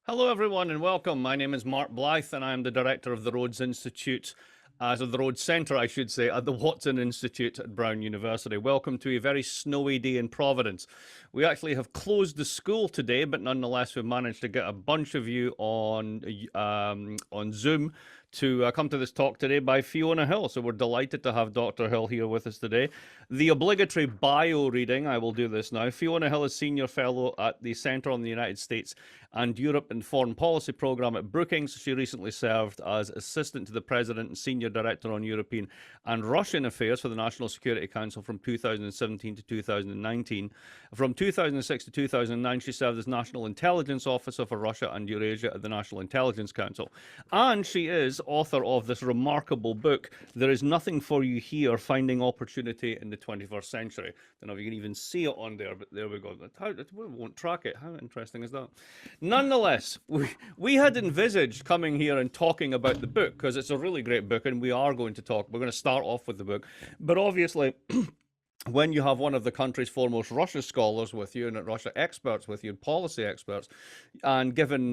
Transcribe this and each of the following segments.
Hello, everyone, and welcome. My name is Mark Blythe, and I am the director of the Rhodes Institute, of the Rhodes Center, I should say, at the Watson Institute at Brown University. Welcome to a very snowy day in Providence. We actually have closed the school today, but nonetheless, we've managed to get a bunch of you on Zoom to come to this talk today by Fiona Hill. So we're delighted to have Dr. Hill here with us today. The obligatory bio reading, I will do this now. Fiona Hill is Senior Fellow at the Center on the United States and Europe and Foreign Policy Programme at Brookings. She recently served as Assistant to the President and Senior Director on European and Russian Affairs for the National Security Council from 2017 to 2019. From 2006 to 2009, she served as National Intelligence Officer for Russia and Eurasia at the National Intelligence Council. And she is author of this remarkable book, There Is Nothing for You Here, Finding Opportunity in the 21st Century. I don't know if you can even see it on there, but there we go. We won't track it. How interesting is that? Nonetheless, we had envisaged coming here and talking about the book because it's a really great book, and we are going to talk. We're going to start off with the book, but obviously when you have one of the country's foremost Russia scholars with you and Russia experts with you, policy experts, and given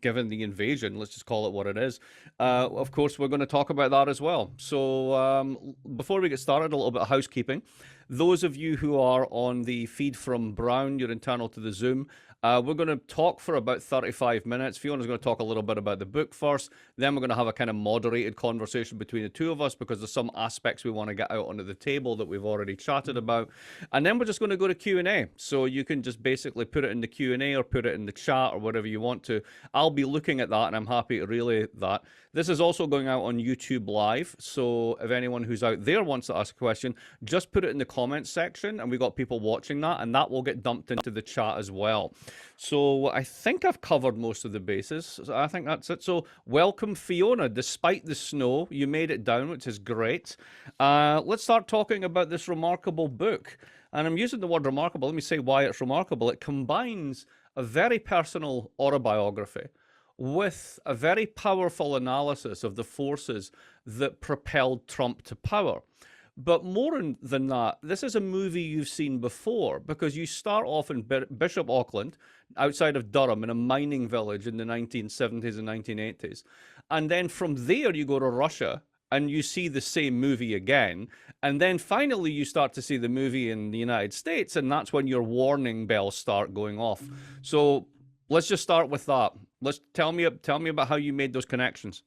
given the invasion, let's just call it what it is, of course, we're going to talk about that as well. So before we get started, a little bit of housekeeping. Those of you who are on the feed from Brown, you're internal to the Zoom. We're going to talk for about 35 minutes. Fiona's going to talk a little bit about the book first. Then we're going to have a kind of moderated conversation between the two of us because there's some aspects we want to get out onto the table that we've already chatted about. And then we're just going to go to Q&A. So you can just basically put it in the Q&A or put it in the chat or whatever you want to. I'll be looking at that and I'm happy to relay that. This is also going out on YouTube Live. So if anyone who's out there wants to ask a question, just put it in the comments section and we've got people watching that and that will get dumped into the chat as well. So I think I've covered most of the bases. So I think that's it. So welcome, Fiona. Despite the snow, you made it down, which is great. Let's start talking about this remarkable book. And I'm using the word remarkable. Let me say why it's remarkable. It combines a very personal autobiography with a very powerful analysis of the forces that propelled Trump to power. But more than that, this is a movie you've seen before because you start off in Bishop Auckland, outside of Durham, in a mining village in the 1970s and 1980s. And then from there, you go to Russia and you see the same movie again. And then finally, you start to see the movie in the United States. And that's when your warning bells start going off. So let's just start with that. Tell me about how you made those connections.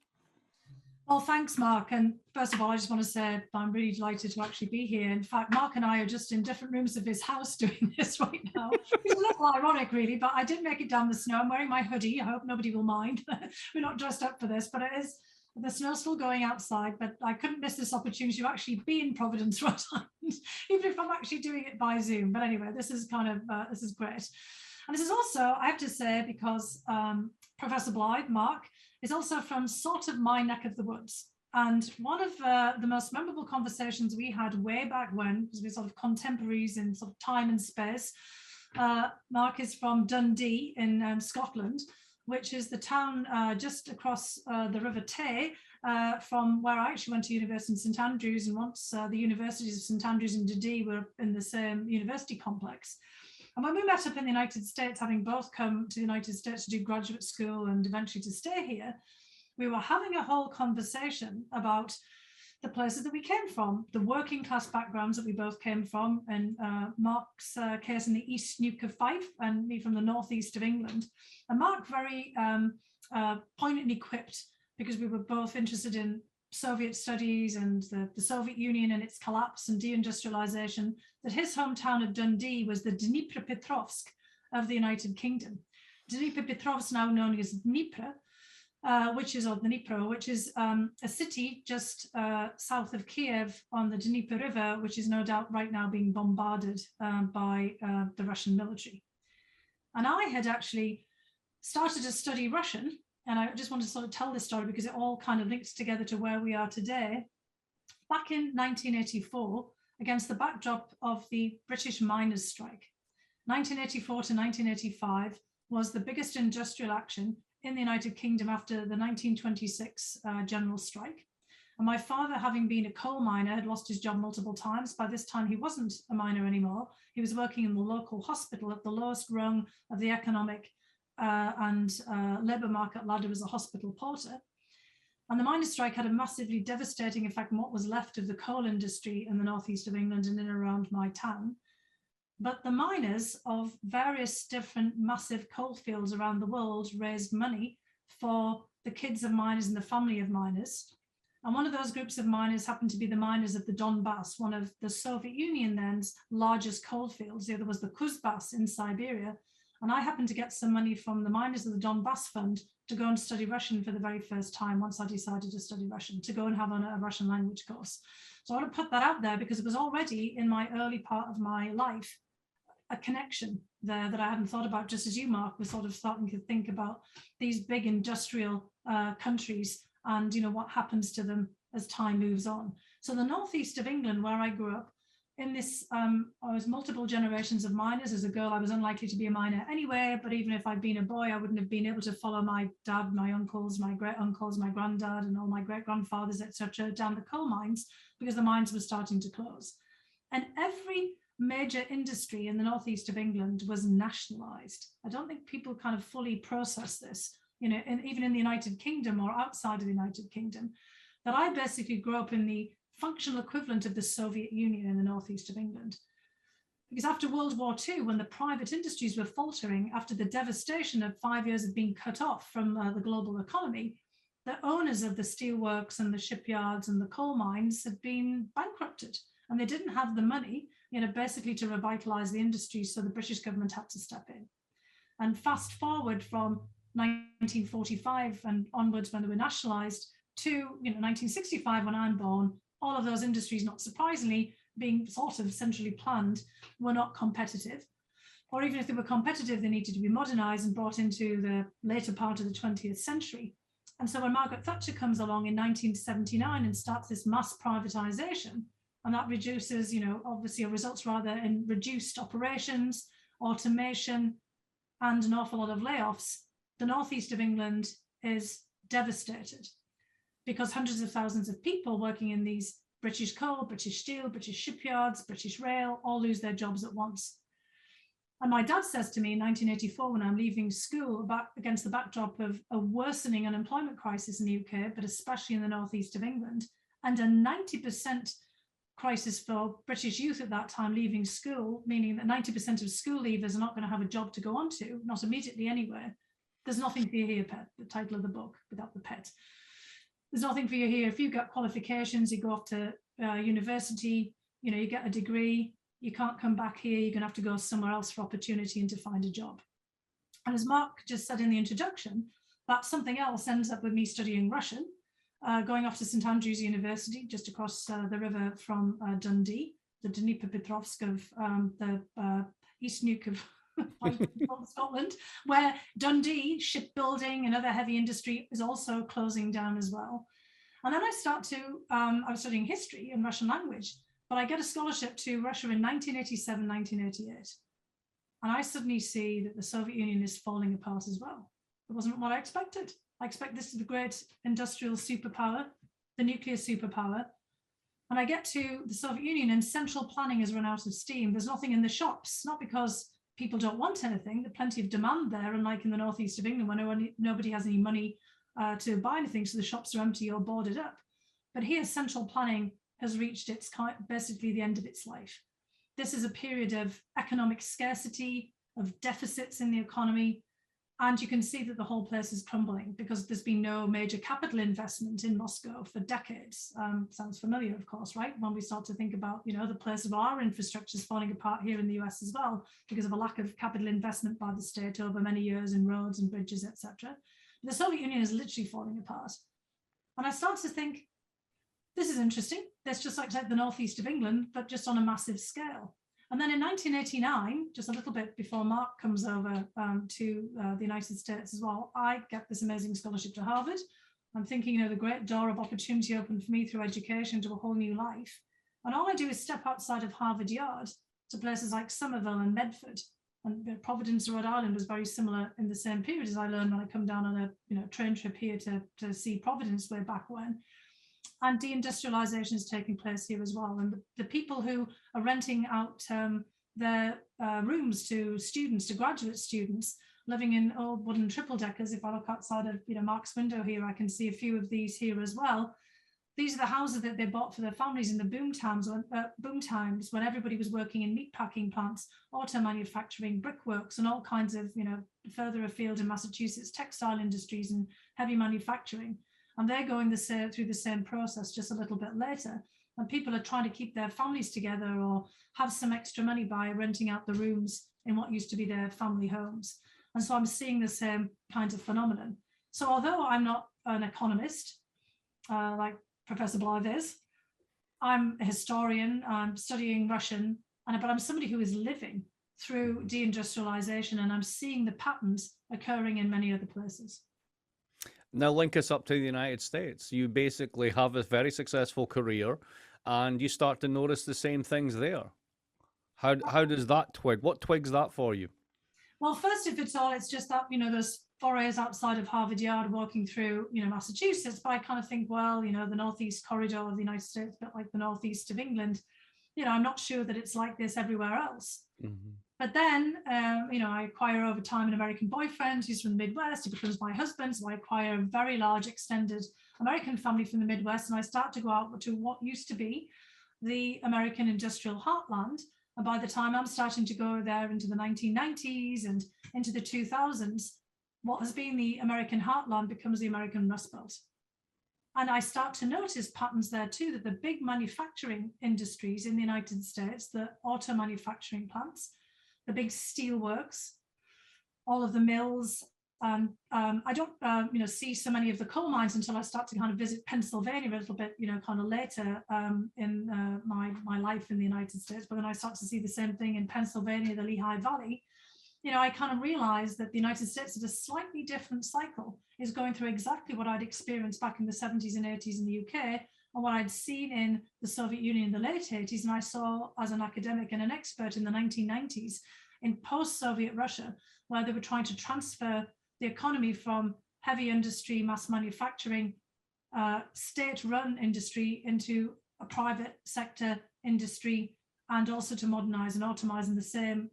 Well, thanks, Mark. And first of all, I just want to say I'm really delighted to actually be here. In fact, Mark and I are just in different rooms of his house doing this right now. It's a little ironic, really, but I did make it down the snow. I'm wearing my hoodie. I hope nobody will mind. We're not dressed up for this, but the snow's still going outside, but I couldn't miss this opportunity to actually be in Providence, Rhode Island, even if I'm actually doing it by Zoom. But anyway, this is this is great. And this is also, I have to say, because Professor Blythe, Mark, is also from sort of my neck of the woods. And one of the most memorable conversations we had way back when, because we're sort of contemporaries in sort of time and space, Mark is from Dundee in Scotland, which is the town just across the River Tay from where I actually went to university in St Andrews. And once the universities of St Andrews and Dundee were in the same university complex. And when we met up in the United States, having both come to the United States to do graduate school and eventually to stay here, we were having a whole conversation about the places that we came from, the working class backgrounds that we both came from, and Mark's case in the East Nuke of Fife and me from the northeast of England. And Mark very poignantly quipped, because we were both interested in Soviet studies and the Soviet Union and its collapse and deindustrialization, that his hometown of Dundee was the Dnipropetrovsk of the United Kingdom. Dnipropetrovsk, now known as Dnipro, which is a city just south of Kiev on the Dnieper River, which is no doubt right now being bombarded by the Russian military. And I had actually started to study Russian. And I just want to sort of tell this story because it all kind of links together to where we are today. Back in 1984, against the backdrop of the British miners' strike, 1984 to 1985 was the biggest industrial action in the United Kingdom after the 1926 general strike. And my father, having been a coal miner, had lost his job multiple times. By this time, he wasn't a miner anymore. He was working in the local hospital at the lowest rung of the economic and labour market ladder as a hospital porter. And the miners' strike had a massively devastating effect on what was left of the coal industry in the northeast of England and in and around my town. But the miners of various different massive coal fields around the world raised money for the kids of miners and the family of miners. And one of those groups of miners happened to be the miners of the Donbass, one of the Soviet Union then's largest coal fields. The other was the Kuzbass in Siberia. And I happened to get some money from the miners of the Donbass Fund to go and study Russian for the very first time once I decided to study Russian, to go and have a Russian language course. So I want to put that out there because it was already in my early part of my life a connection there that I hadn't thought about, just as you, Mark, was sort of starting to think about these big industrial countries and what happens to them as time moves on. So the northeast of England, where I grew up, in this, I was multiple generations of miners. As a girl, I was unlikely to be a miner anyway, but even if I'd been a boy, I wouldn't have been able to follow my dad, my uncles, my great uncles, my granddad, and all my great grandfathers, etc., down the coal mines because the mines were starting to close. And every major industry in the northeast of England was nationalized. I don't think people kind of fully process this, even in the United Kingdom or outside of the United Kingdom, that I basically grew up in the functional equivalent of the Soviet Union in the northeast of England. Because after World War II, when the private industries were faltering, after the devastation of 5 years of being cut off from the global economy, the owners of the steelworks and the shipyards and the coal mines had been bankrupted, and they didn't have the money, basically to revitalize the industry, so the British government had to step in. And fast forward from 1945 and onwards, when they were nationalized, to 1965, when I'm born, all of those industries, not surprisingly, being sort of centrally planned, were not competitive. Or even if they were competitive, they needed to be modernized and brought into the later part of the 20th century. And so when Margaret Thatcher comes along in 1979 and starts this mass privatization, and that reduces, obviously results rather in reduced operations, automation, and an awful lot of layoffs, the northeast of England is devastated, because hundreds of thousands of people working in these British coal, British steel, British shipyards, British rail, all lose their jobs at once. And my dad says to me in 1984, when I'm leaving school, against the backdrop of a worsening unemployment crisis in the UK, but especially in the northeast of England, and a 90% crisis for British youth at that time leaving school, meaning that 90% of school leavers are not going to have a job to go on to, not immediately anyway. There's nothing for you here, pet, the title of the book, without the pet. There's nothing for you here. If you've got qualifications, you go off to university, you get a degree, you can't come back here, you're going to have to go somewhere else for opportunity and to find a job. And as Mark just said in the introduction, that something else ends up with me studying Russian, going off to St Andrews University, just across the river from Dundee, the Dnipropetrovsk of the East Nuke of Scotland, where Dundee shipbuilding and other heavy industry is also closing down as well. And then I was studying history and Russian language, but I get a scholarship to Russia in 1987, 1988. And I suddenly see that the Soviet Union is falling apart as well. It wasn't what I expected. I expect this to be the great industrial superpower, the nuclear superpower. And I get to the Soviet Union and central planning has run out of steam. There's nothing in the shops, not because people don't want anything. There's plenty of demand there, unlike in the northeast of England, where nobody has any money to buy anything, so the shops are empty or boarded up. But here, central planning has reached basically the end of its life. This is a period of economic scarcity, of deficits in the economy, and you can see that the whole place is crumbling because there's been no major capital investment in Moscow for decades. Sounds familiar, of course, right? When we start to think about, the place of our infrastructure is falling apart here in the US as well because of a lack of capital investment by the state over many years in roads and bridges, etc. The Soviet Union is literally falling apart. And I start to think, this is interesting. That's just like the northeast of England, but just on a massive scale. And then in 1989, just a little bit before Mark comes over to the United States as well, I get this amazing scholarship to Harvard. I'm thinking, the great door of opportunity opened for me through education to a whole new life. And all I do is step outside of Harvard Yard to places like Somerville and Medford. And Providence, Rhode Island was very similar in the same period as I learned when I come down on a train trip here to see Providence way back when. And deindustrialization is taking place here as well. And the people who are renting out their rooms to students, to graduate students, living in old wooden triple deckers. If I look outside of Mark's window here, I can see a few of these here as well. These are the houses that they bought for their families in the boom times when everybody was working in meat packing plants, auto manufacturing, brickworks, and all kinds of, further afield in Massachusetts, textile industries and heavy manufacturing. And they're going through the same process just a little bit later. And people are trying to keep their families together or have some extra money by renting out the rooms in what used to be their family homes. And so I'm seeing the same kind of phenomenon. So although I'm not an economist, like Professor Blythe is, I'm a historian, I'm studying Russian, but I'm somebody who is living through deindustrialization, and I'm seeing the patterns occurring in many other places. Now link us up to the United States. You basically have a very successful career and you start to notice the same things there. How does that twig? What twigs that for you? Well, first of all, it's just that, those forays outside of Harvard Yard walking through, Massachusetts, but I kind of think, well, the Northeast corridor of the United States, a bit like the Northeast of England, I'm not sure that it's like this everywhere else. Mm-hmm. But then, I acquire over time an American boyfriend who's from the Midwest. He becomes my husband. So I acquire a very large extended American family from the Midwest. And I start to go out to what used to be the American industrial heartland. And by the time I'm starting to go there into the 1990s and into the 2000s, what has been the American heartland becomes the American Rust Belt. And I start to notice patterns there too, that the big manufacturing industries in the United States, the auto manufacturing plants, the big steel works, all of the mills. I don't, see so many of the coal mines until I start to kind of visit Pennsylvania a little bit, kind of later in my life in the United States. But then I start to see the same thing in Pennsylvania, the Lehigh Valley. I kind of realized that the United States at a slightly different cycle is going through exactly what I'd experienced back in the 70s and 80s in the UK, and what I'd seen in the Soviet Union in the late 80s, and I saw as an academic and an expert in the 1990s in post-Soviet Russia, where they were trying to transfer the economy from heavy industry, mass manufacturing, state-run industry into a private sector industry, and also to modernize and automize, and the same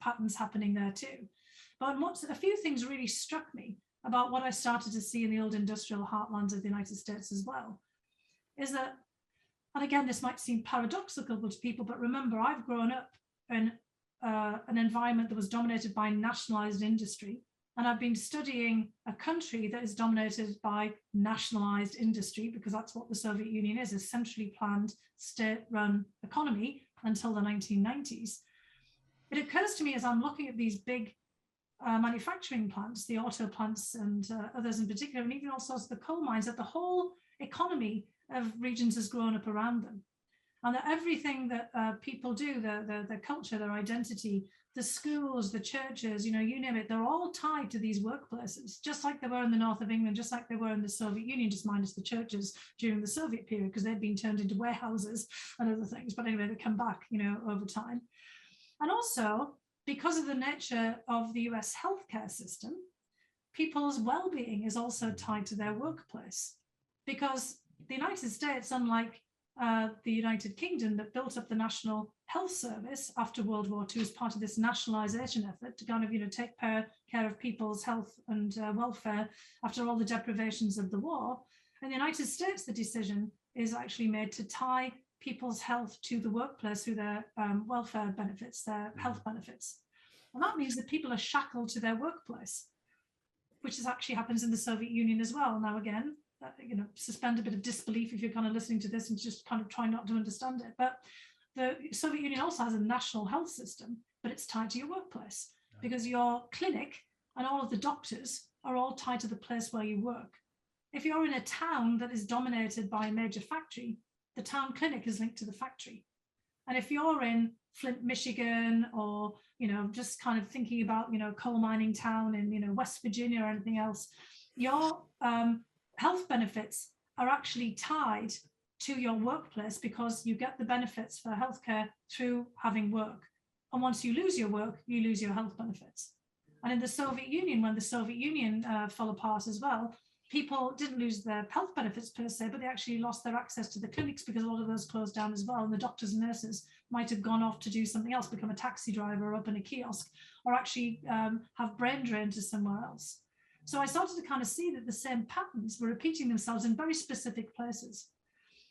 patterns happening there too. But a few things really struck me about what I started to see in the old industrial heartlands of the United States as well, is that, and again, this might seem paradoxical to people, but remember, I've grown up in an environment that was dominated by nationalized industry, and I've been studying a country that is dominated by nationalized industry, because that's what the Soviet Union is, a centrally planned state-run economy until the 1990s. It occurs to me as I'm looking at these big manufacturing plants, the auto plants and others in particular, and even also the coal mines, that the whole economy of regions has grown up around them. And that everything that people do, their culture, their identity, the schools, the churches, you name it, they're all tied to these workplaces, just like they were in the north of England, just like they were in the Soviet Union, just minus the churches during the Soviet period, because they'd been turned into warehouses and other things. But anyway, they come back, over time. And also, because of the nature of the US healthcare system, people's well-being is also tied to their workplace. Because the United States, unlike the United Kingdom, that built up the National Health Service after World War II as part of this nationalization effort to kind of, take care of people's health and welfare after all the deprivations of the war. In the United States, the decision is actually made to tie people's health to the workplace through their welfare benefits, their health benefits. And that means that people are shackled to their workplace, which actually happens in the Soviet Union as well. Now, again, suspend a bit of disbelief if you're kind of listening to this and just kind of try not to understand it. But the Soviet Union also has a national health system, but it's tied to your workplace, because your clinic and all of the doctors are all tied to the place where you work. If you're in a town that is dominated by a major factory, the town clinic is linked to the factory. And if you're in Flint, Michigan, or, just kind of thinking about, coal mining town in, West Virginia or anything else, your health benefits are actually tied to your workplace, because you get the benefits for healthcare through having work. And once you lose your work, you lose your health benefits. And in the Soviet Union, when the Soviet Union fell apart as well, people didn't lose their health benefits per se, but they actually lost their access to the clinics because a lot of those closed down as well. And the doctors and nurses might have gone off to do something else, become a taxi driver or up in a kiosk, or actually have brain drain to somewhere else. So I started to kind of see that the same patterns were repeating themselves in very specific places.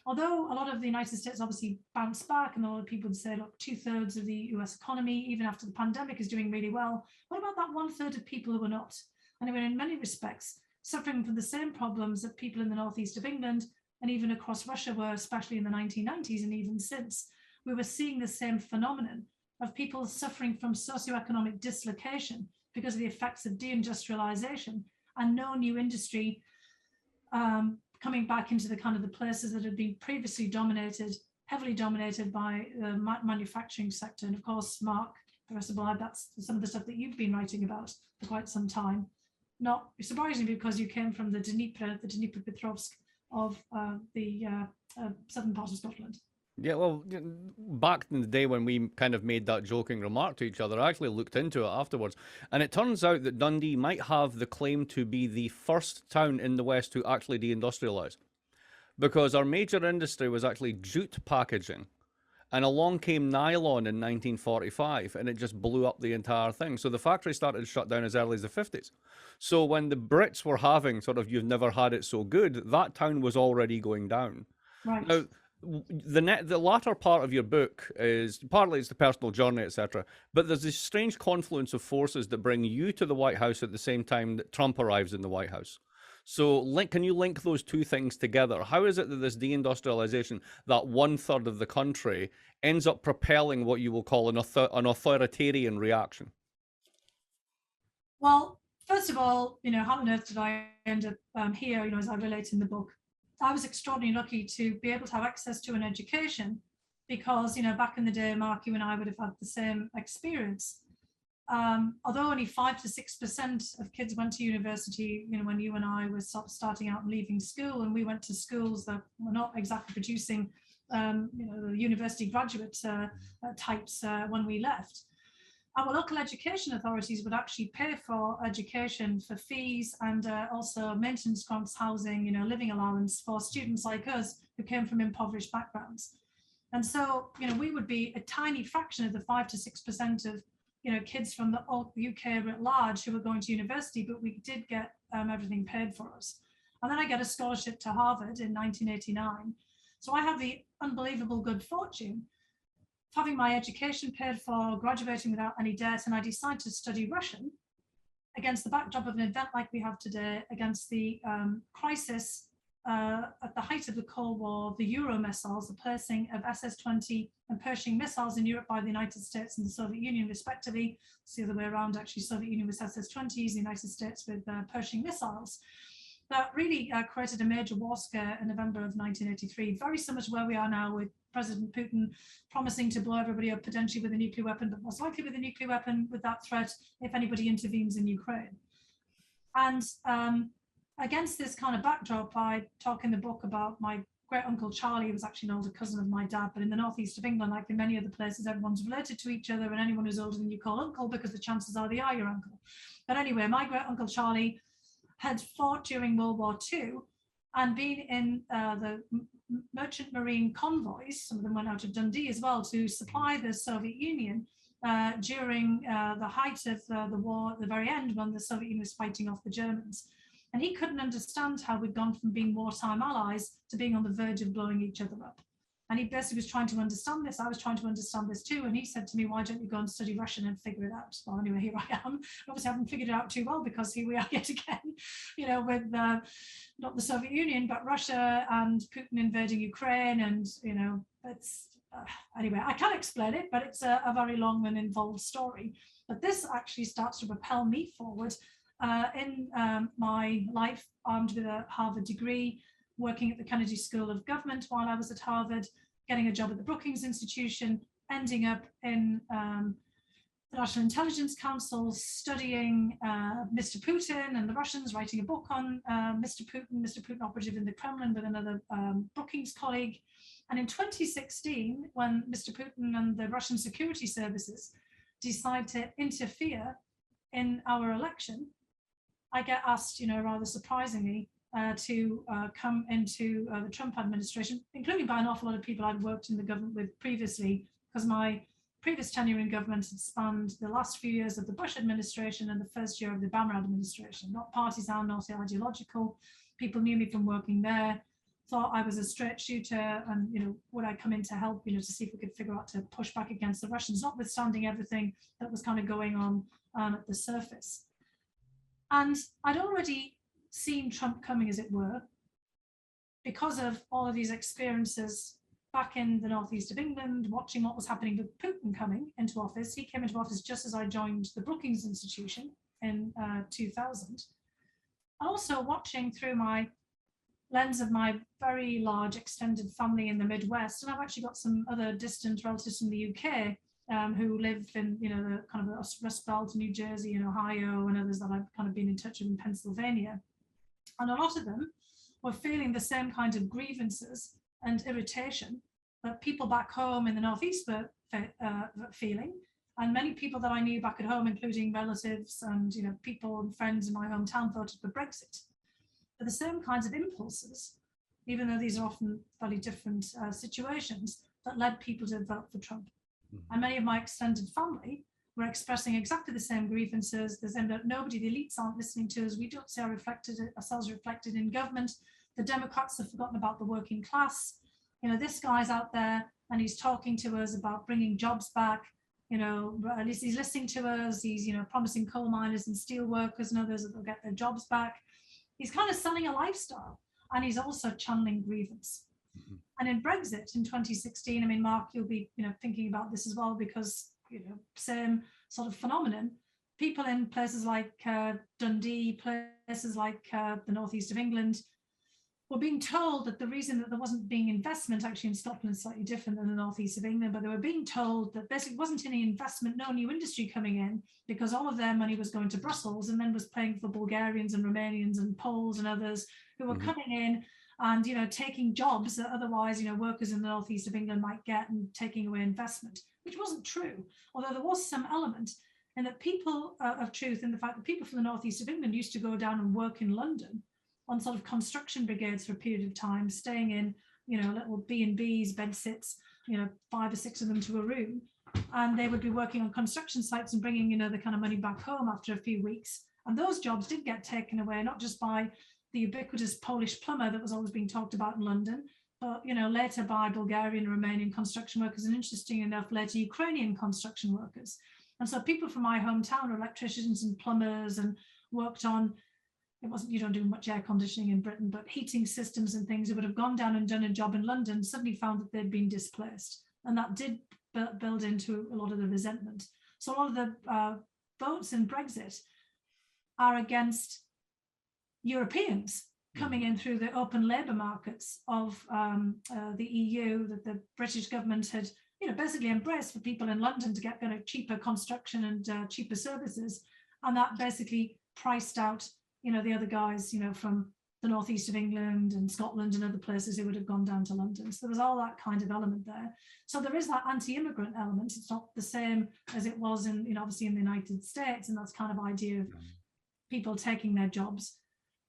Although a lot of the United States obviously bounced back, and a lot of people would say, look, 2/3 of the US economy, even after the pandemic, is doing really well. What about that 1/3 of people who are not? And they were in many respects suffering from the same problems that people in the northeast of England and even across Russia were, especially in the 1990s and even since. We were seeing the same phenomenon of people suffering from socioeconomic dislocation because of the effects of deindustrialization and no new industry coming back into the kind of the places that had been previously heavily dominated by the manufacturing sector. And of course, Mark, Professor Blythe, that's some of the stuff that you've been writing about for quite some time. Not surprisingly, because you came from the Dnipropetrovsk of the southern part of Scotland. Yeah, well, back in the day when we kind of made that joking remark to each other, I actually looked into it afterwards. And it turns out that Dundee might have the claim to be the first town in the West to actually deindustrialize. Because our major industry was actually jute packaging. And along came nylon in 1945, and it just blew up the entire thing. So the factory started to shut down as early as the 50s. So when the Brits were having sort of, you've never had it so good, that town was already going down. Right. Now, the latter part of your book is partly it's the personal journey, etc. But there's this strange confluence of forces that bring you to the White House at the same time that Trump arrives in the White House. So can you link those two things together? How is it that this deindustrialization, that 1/3 of the country, ends up propelling what you will call an authoritarian reaction? Well, first of all, how on earth did I end up here, as I relate in the book? I was extraordinarily lucky to be able to have access to an education because, back in the day, Mark, you and I would have had the same experience. Although only 5 to 6% of kids went to university, when you and I were starting out and leaving school, and we went to schools that were not exactly producing, the university graduate types when we left. Our local education authorities would actually pay for education for fees and also maintenance grants, housing, living allowance for students like us who came from impoverished backgrounds. And so, we would be a tiny fraction of the 5 to 6% of kids from the UK at large who were going to university, but we did get everything paid for us. And then I get a scholarship to Harvard in 1989. So I have the unbelievable good fortune of having my education paid for, graduating without any debt, and I decide to study Russian against the backdrop of an event like we have today, against the crisis at the height of the Cold War, the Euro missiles, the placing of SS-20 and Pershing missiles in Europe by the United States and the Soviet Union, respectively. It's the other way around, actually. Soviet Union with SS-20s, the United States with Pershing missiles. That really created a major war scare in November of 1983, very similar to where we are now with President Putin promising to blow everybody up potentially with a nuclear weapon, but most likely with a nuclear weapon with that threat if anybody intervenes in Ukraine. And against this kind of backdrop, I talk in the book about my great uncle Charlie, who was actually an older cousin of my dad, but in the northeast of England, like in many other places, everyone's related to each other, and anyone who's older than you call uncle because the chances are they are your uncle. But anyway, my great uncle Charlie had fought during World War II and been in the merchant marine convoys, some of them went out of Dundee as well, to supply the Soviet Union during the height of the war at the very end when the Soviet Union was fighting off the Germans. And he couldn't understand how we'd gone from being wartime allies to being on the verge of blowing each other up. And he basically was trying to understand this. I was trying to understand this too. And he said to me, why don't you go and study Russian and figure it out? Well, anyway, here I am. Obviously, I haven't figured it out too well because here we are yet again, with not the Soviet Union, but Russia and Putin invading Ukraine. And, it's, anyway, I can't explain it, but it's a very long and involved story. But this actually starts to propel me forward in my life, armed with a Harvard degree, working at the Kennedy School of Government while I was at Harvard, getting a job at the Brookings Institution, ending up in the National Intelligence Council, studying Mr. Putin and the Russians, writing a book on Mr. Putin operative in the Kremlin with another Brookings colleague. And in 2016, when Mr. Putin and the Russian security services decide to interfere in our election, I get asked, rather surprisingly, to come into the Trump administration, including by an awful lot of people I'd worked in the government with previously, because my previous tenure in government had spanned the last few years of the Bush administration and the first year of the Obama administration. Not partisan, not ideological. People knew me from working there, thought I was a straight shooter, and would I come in to help, to see if we could figure out to push back against the Russians, notwithstanding everything that was kind of going on at the surface. And I'd already seen Trump coming, as it were, because of all of these experiences back in the northeast of England, watching what was happening with Putin coming into office. He came into office just as I joined the Brookings Institution in 2000. Also watching through my lens of my very large extended family in the Midwest, and I've actually got some other distant relatives from the UK who live in the kind of the Rust Belt, New Jersey and Ohio, and others that I've kind of been in touch with in Pennsylvania. And a lot of them were feeling the same kind of grievances and irritation that people back home in the Northeast were feeling. And many people that I knew back at home, including relatives and people and friends in my hometown, voted for Brexit. But the same kinds of impulses, even though these are often very different situations, that led people to vote for Trump. And many of my extended family were expressing exactly the same grievances. There's nobody, the elites aren't listening to us. We don't see ourselves reflected in government. The Democrats have forgotten about the working class. This guy's out there and he's talking to us about bringing jobs back. At least he's listening to us. He's, promising coal miners and steel workers and others that they'll get their jobs back. He's kind of selling a lifestyle, and he's also channeling grievance. Mm-hmm. And in Brexit in 2016, I mean, Mark, you'll be, thinking about this as well, because, same sort of phenomenon. People in places like Dundee, places like the northeast of England, were being told that the reason that there wasn't being investment, actually in Scotland slightly different than the northeast of England, but they were being told that basically wasn't any investment, no new industry coming in, because all of their money was going to Brussels and then was paying for Bulgarians and Romanians and Poles and others who were coming in and taking jobs that otherwise workers in the northeast of England might get, and taking away investment, which wasn't true, although there was some element in that people of truth in the fact that people from the northeast of England used to go down and work in London on sort of construction brigades for a period of time, staying in, little B&Bs, bed sits, 5 or 6 of them to a room. And they would be working on construction sites and bringing, the kind of money back home after a few weeks. And those jobs did get taken away, not just by the ubiquitous Polish plumber that was always being talked about in London, but, later by Bulgarian and Romanian construction workers, and interesting enough, later Ukrainian construction workers. And so people from my hometown are electricians and plumbers and worked on, you don't do much air conditioning in Britain, but heating systems and things, who would have gone down and done a job in London, suddenly found that they'd been displaced. And that did build into a lot of the resentment. So a lot of the votes in Brexit are against Europeans coming in through the open labour markets of the EU that the British government had basically embraced for people in London to get cheaper construction and cheaper services. And that basically priced out the other guys, from the northeast of England and Scotland and other places who would have gone down to London. So there's all that kind of element there. So there is that anti-immigrant element. It's not the same as it was in, obviously in the United States, and that's kind of idea of people taking their jobs.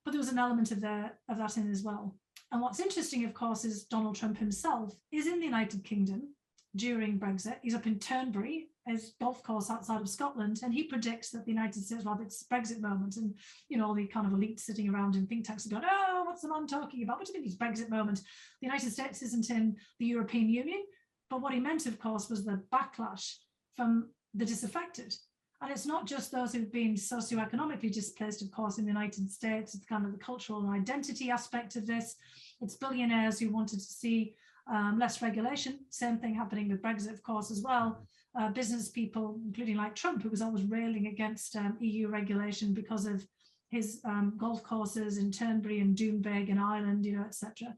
But there was an element of that in as well. And what's interesting, of course, is Donald Trump himself is in the United Kingdom during Brexit. He's up in Turnberry, his golf course outside of Scotland, and he predicts that the United States will have its Brexit moment. And all the kind of elites sitting around in think tanks are going, "Oh, what's the man talking about? What do you mean his Brexit moment? The United States isn't in the European Union." But what he meant, of course, was the backlash from the disaffected. And it's not just those who've been socioeconomically displaced, of course, in the United States. It's kind of the cultural and identity aspect of this. It's billionaires who wanted to see less regulation. Same thing happening with Brexit, of course, as well. Business people, including like Trump, who was always railing against EU regulation because of his golf courses in Turnberry and Doonbeg and Ireland, etc.,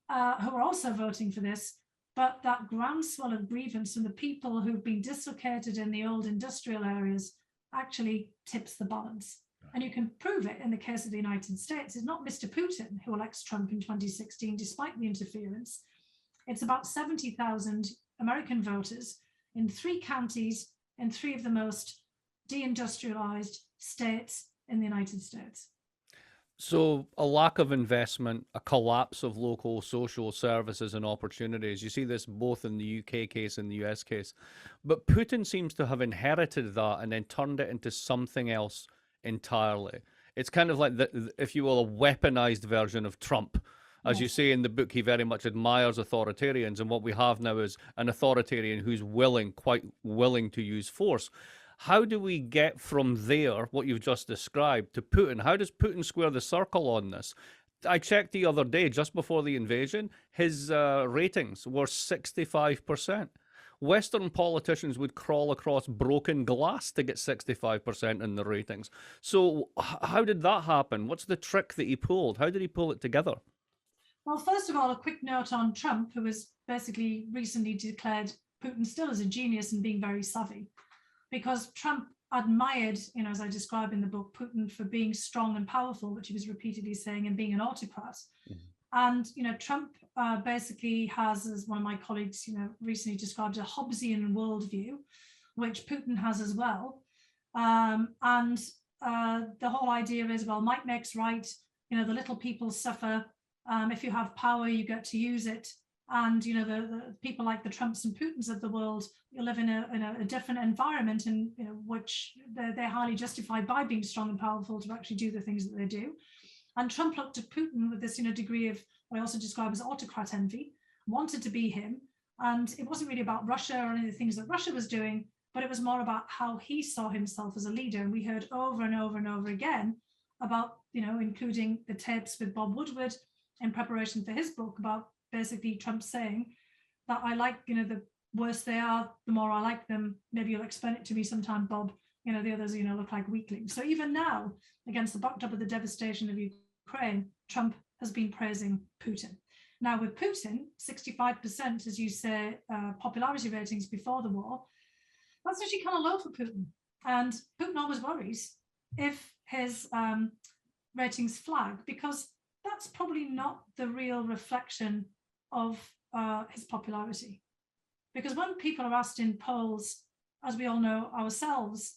who are also voting for this. But that groundswell of grievance from the people who've been dislocated in the old industrial areas actually tips the balance. And you can prove it in the case of the United States. It's not Mr. Putin who elects Trump in 2016, despite the interference. It's about 70,000 American voters in 3 counties in 3 of the most deindustrialized states in the United States. So, a lack of investment, a collapse of local social services and opportunities. You see this both in the UK case and the US case. But Putin seems to have inherited that and then turned it into something else entirely. It's kind of like, if you will, a weaponized version of Trump. As you Yes. say in the book, he very much admires authoritarians. And what we have now is an authoritarian who's quite willing to use force. How do we get from there, what you've just described, to Putin? How does Putin square the circle on this? I checked the other day, just before the invasion, his ratings were 65%. Western politicians would crawl across broken glass to get 65% in the ratings. So, how did that happen? What's the trick that he pulled? How did he pull it together? Well, first of all, a quick note on Trump, who has basically recently declared Putin still as a genius and being very savvy, because Trump admired, as I describe in the book, Putin for being strong and powerful, which he was repeatedly saying, and being an autocrat. Mm-hmm. And, Trump basically has, as one of my colleagues, recently described, a Hobbesian worldview, which Putin has as well. And the whole idea is, well, might makes right. The little people suffer. If you have power, you get to use it. And the people like the Trumps and Putins of the world, you live in a different environment, in which they're highly justified by being strong and powerful to actually do the things that they do. And Trump looked at Putin with this degree of what I also describe as autocrat envy, wanted to be him. And it wasn't really about Russia or any of the things that Russia was doing, but it was more about how he saw himself as a leader. And we heard over and over and over again about, including the tapes with Bob Woodward in preparation for his book, about basically Trump saying that I like, the worse they are, the more I like them. Maybe you'll explain it to me sometime, Bob. The others, look like weaklings. So even now, against the backdrop of the devastation of Ukraine, Trump has been praising Putin. Now with Putin, 65%, as you say, popularity ratings before the war, that's actually kind of low for Putin. And Putin always worries if his ratings flag, because that's probably not the real reflection of his popularity. Because when people are asked in polls, as we all know ourselves,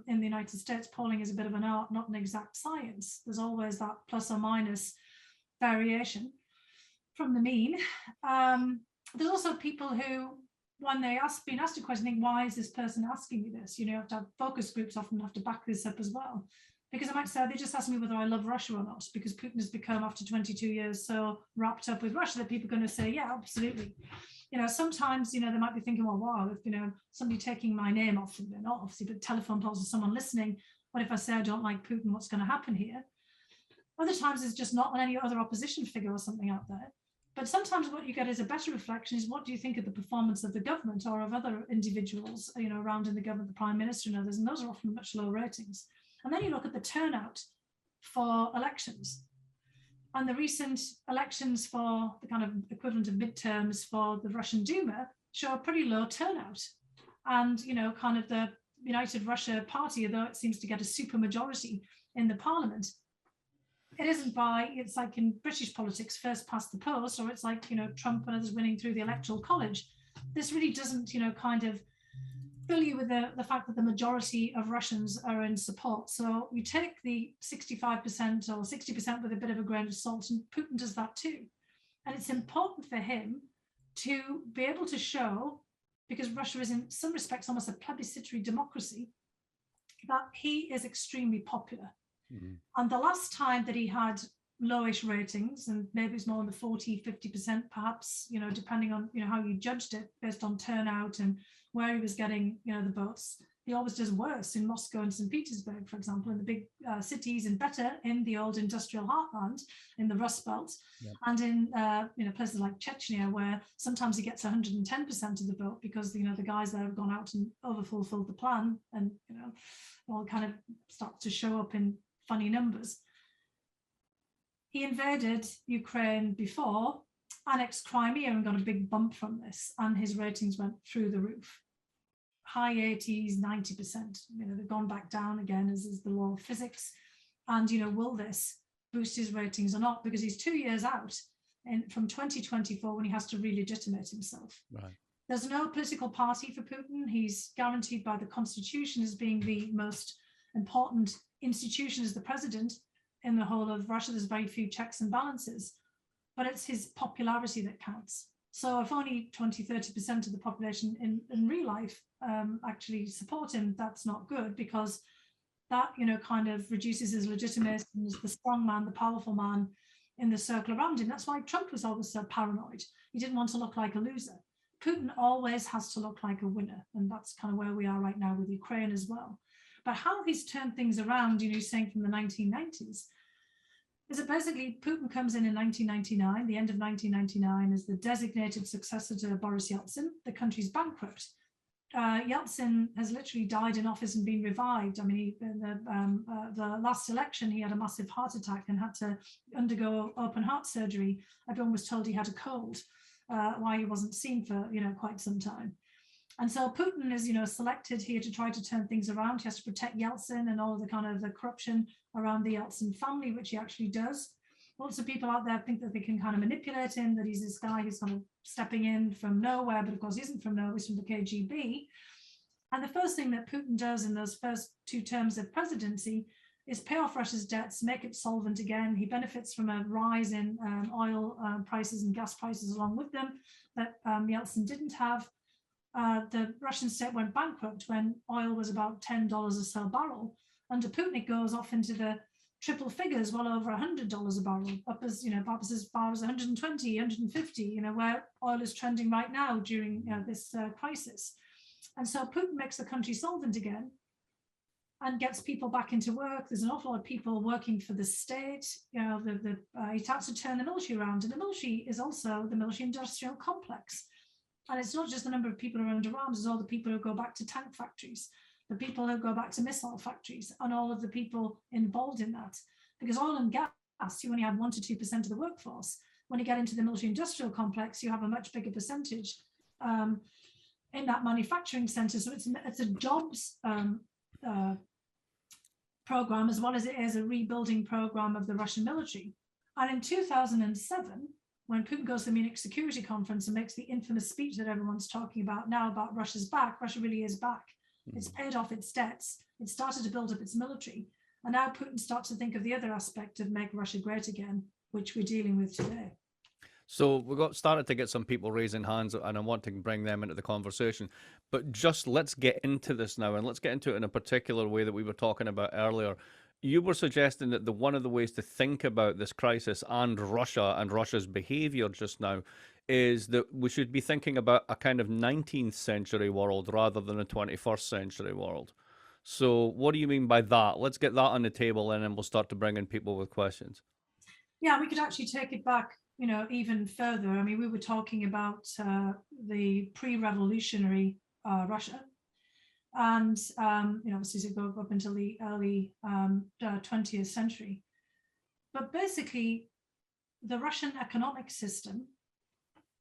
in the United States, polling is a bit of an art, not an exact science. There's always that plus or minus variation from the mean. There's also people who, when they been asked a question, think, why is this person asking me this? You have to have focus groups often have to back this up as well. Because I might say, they just asked me whether I love Russia or not, because Putin has become, after 22 years, so wrapped up with Russia that people are going to say, yeah, absolutely. Sometimes, they might be thinking, well, wow, if, somebody taking my name off, not obviously, but telephone calls to someone listening, what if I say I don't like Putin, what's going to happen here? Other times it's just not any other opposition figure or something out there. But sometimes what you get is a better reflection is, what do you think of the performance of the government or of other individuals, around in the government, the prime minister and others, and those are often much lower ratings. And then you look at the turnout for elections. And the recent elections for the kind of equivalent of midterms for the Russian Duma show a pretty low turnout. And, kind of the United Russia Party, although it seems to get a super majority in the parliament, it isn't it's like in British politics, first past the post, or it's like, Trump and others winning through the electoral college. This really doesn't, kind of fill you with the fact that the majority of Russians are in support. So you take the 65% or 60% with a bit of a grain of salt, and Putin does that too. And it's important for him to be able to show, because Russia is in some respects almost a plebiscitary democracy, that he is extremely popular. Mm-hmm. And the last time that he had lowish ratings, and maybe it's more in the 40-50% perhaps, depending on how you judged it based on turnout and where he was getting the votes, he always does worse in Moscow and St. Petersburg, for example, in the big cities, and better in the old industrial heartland in the Rust Belt. Yep. And in places like Chechnya, where sometimes he gets 110% of the vote because the guys there have gone out and overfulfilled the plan, and all kind of start to show up in funny numbers. He invaded Ukraine before, annexed Crimea, and got a big bump from this, and his ratings went through the roof. High 80s, 90%. They've gone back down again, as is the law of physics. And will this boost his ratings or not? Because he's 2 years out from 2024, when he has to re-legitimate himself. Right. There's no political party for Putin. He's guaranteed by the Constitution as being the most important institution as the president. in the whole of Russia, there's very few checks and balances, but it's his popularity that counts. So if only 20, 30% of the population in real life actually support him, that's not good, because that, kind of reduces his legitimacy as the strong man, the powerful man in the circle around him. That's why Trump was always so paranoid. He didn't want to look like a loser. Putin always has to look like a winner. And that's kind of where we are right now with Ukraine as well. But how he's turned things around, saying from the 1990s, is that basically Putin comes in 1999, the end of 1999, as the designated successor to Boris Yeltsin. The country's bankrupt. Yeltsin has literally died in office and been revived. I mean, the last election, he had a massive heart attack and had to undergo open heart surgery. Everyone was told he had a cold, why he wasn't seen for, quite some time. And so Putin is, selected here to try to turn things around. He has to protect Yeltsin and all of the kind of the corruption around the Yeltsin family, which he actually does. Lots of people out there think that they can kind of manipulate him, that he's this guy who's kind of stepping in from nowhere, but of course he isn't from nowhere, he's from the KGB. And the first thing that Putin does in those first 2 terms of presidency is pay off Russia's debts, make it solvent again. He benefits from a rise in oil prices and gas prices along with them that Yeltsin didn't have. The Russian state went bankrupt when oil was about $10 or so a barrel. Under Putin, it goes off into the triple figures, well over $100 a barrel, up as perhaps as far as 120, 150. Where oil is trending right now during this crisis. And so Putin makes the country solvent again and gets people back into work. There's an awful lot of people working for the state. He starts to turn the military around, and the military is also the military-industrial complex. And it's not just the number of people who are under arms, it's all the people who go back to tank factories, the people who go back to missile factories, and all of the people involved in that. Because oil and gas, you only have 1 to 2% of the workforce. When you get into the military-industrial complex, you have a much bigger percentage in that manufacturing center. So it's a jobs program, as well as it is a rebuilding program of the Russian military. And in 2007, when Putin goes to the Munich Security Conference and makes the infamous speech that everyone's talking about now about Russia's back, Russia really is back. It's paid off its debts. It started to build up its military. And now Putin starts to think of the other aspect of make Russia great again, which we're dealing with today. So we started to get some people raising hands, and I want to bring them into the conversation. But just let's get into this now, and let's get into it in a particular way that we were talking about earlier. You were suggesting that one of the ways to think about this crisis and Russia's behavior just now is that we should be thinking about a kind of 19th century world rather than a 21st century world. So what do you mean by that? Let's get that on the table, and then we'll start to bring in people with questions. Yeah, we could actually take it back, even further. I mean, we were talking about the pre-revolutionary Russia. And, obviously to go up until the early 20th century. But basically, the Russian economic system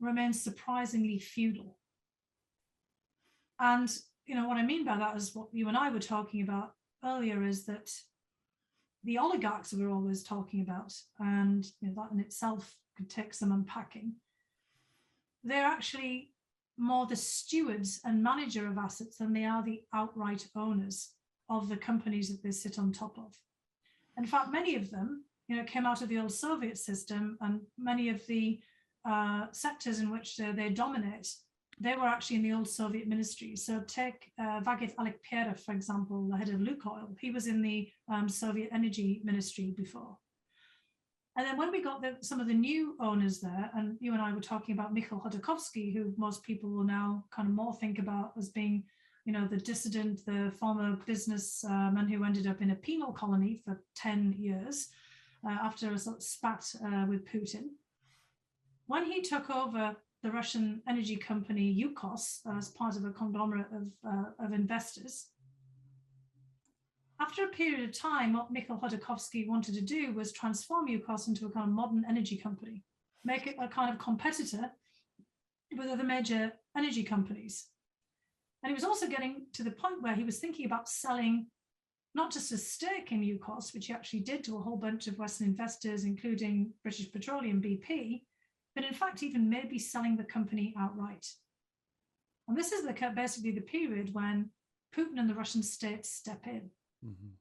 remains surprisingly feudal. And, what I mean by that is what you and I were talking about earlier, is that the oligarchs we're always talking about, and that in itself could take some unpacking, they're actually more the stewards and manager of assets than they are the outright owners of the companies that they sit on top of. In fact, many of them, came out of the old Soviet system, and many of the sectors in which they dominate, they were actually in the old Soviet ministry. So take Vagit Alekperev, for example, the head of Lukoil. He was in the Soviet energy ministry before. And then when we got some of the new owners there, and you and I were talking about Mikhail Khodorkovsky, who most people will now kind of more think about as being, the dissident, the former businessman who ended up in a penal colony for 10 years after a sort of spat with Putin. When he took over the Russian energy company Yukos as part of a conglomerate of investors, after a period of time, what Mikhail Khodorkovsky wanted to do was transform Yukos into a kind of modern energy company, make it a kind of competitor with other major energy companies. And he was also getting to the point where he was thinking about selling not just a stake in Yukos, which he actually did to a whole bunch of Western investors, including British Petroleum, BP, but in fact, even maybe selling the company outright. And this is basically the period when Putin and the Russian state step in. Mm-hmm.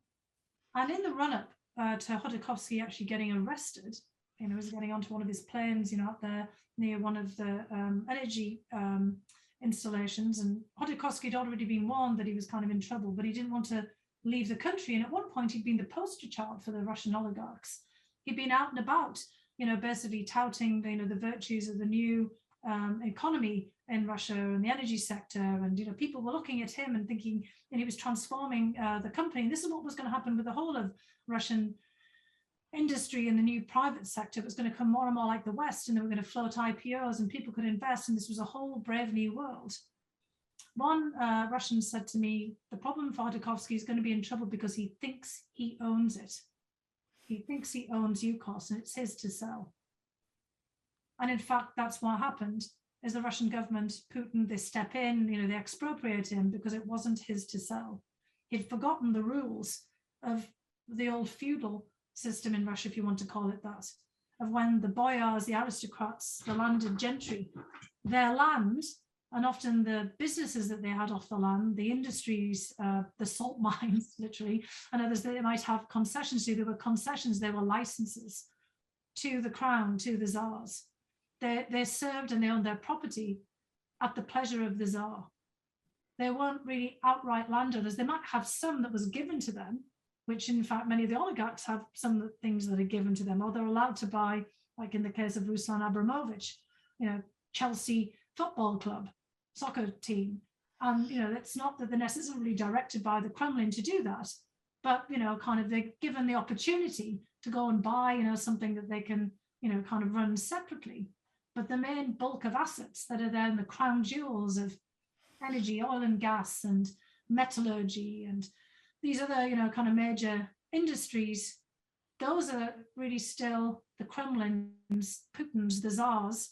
And in the run-up to Khodorkovsky actually getting arrested. He was getting onto one of his planes, out there near one of the energy installations. And Khodorkovsky had already been warned that he was kind of in trouble, but he didn't want to leave the country. And at one point, he'd been the poster child for the Russian oligarchs. He'd been out and about, basically touting, the virtues of the new economy in Russia and the energy sector. And, people were looking at him and thinking, and he was transforming the company. And this is what was going to happen with the whole of Russian industry and the new private sector. It was going to come more and more like the West, and they were going to float IPOs and people could invest. And this was a whole brave new world. One Russian said to me, the problem for Khodorkovsky is going to be in trouble because he thinks he owns it. He thinks he owns UKOS and it's his to sell. And in fact, that's what happened, is the Russian government, Putin, they step in, they expropriate him because it wasn't his to sell. He'd forgotten the rules of the old feudal system in Russia, if you want to call it that, of when the boyars, the aristocrats, the landed gentry, their land, and often the businesses that they had off the land, the industries, the salt mines, literally, and others that they might have concessions to. There were concessions, there were licenses to the crown, to the czars. They served and they owned their property at the pleasure of the czar. They weren't really outright landowners. They might have some that was given to them, which in fact many of the oligarchs have some of the things that are given to them, or they're allowed to buy, like in the case of Ruslan Abramovich, Chelsea Football Club, soccer team. And, it's not that they're necessarily directed by the Kremlin to do that, but, kind of they're given the opportunity to go and buy, something that they can, kind of run separately. But the main bulk of assets that are there in the crown jewels of energy, oil and gas and metallurgy and these other, kind of major industries, those are really still the Kremlin's, Putin's, the czars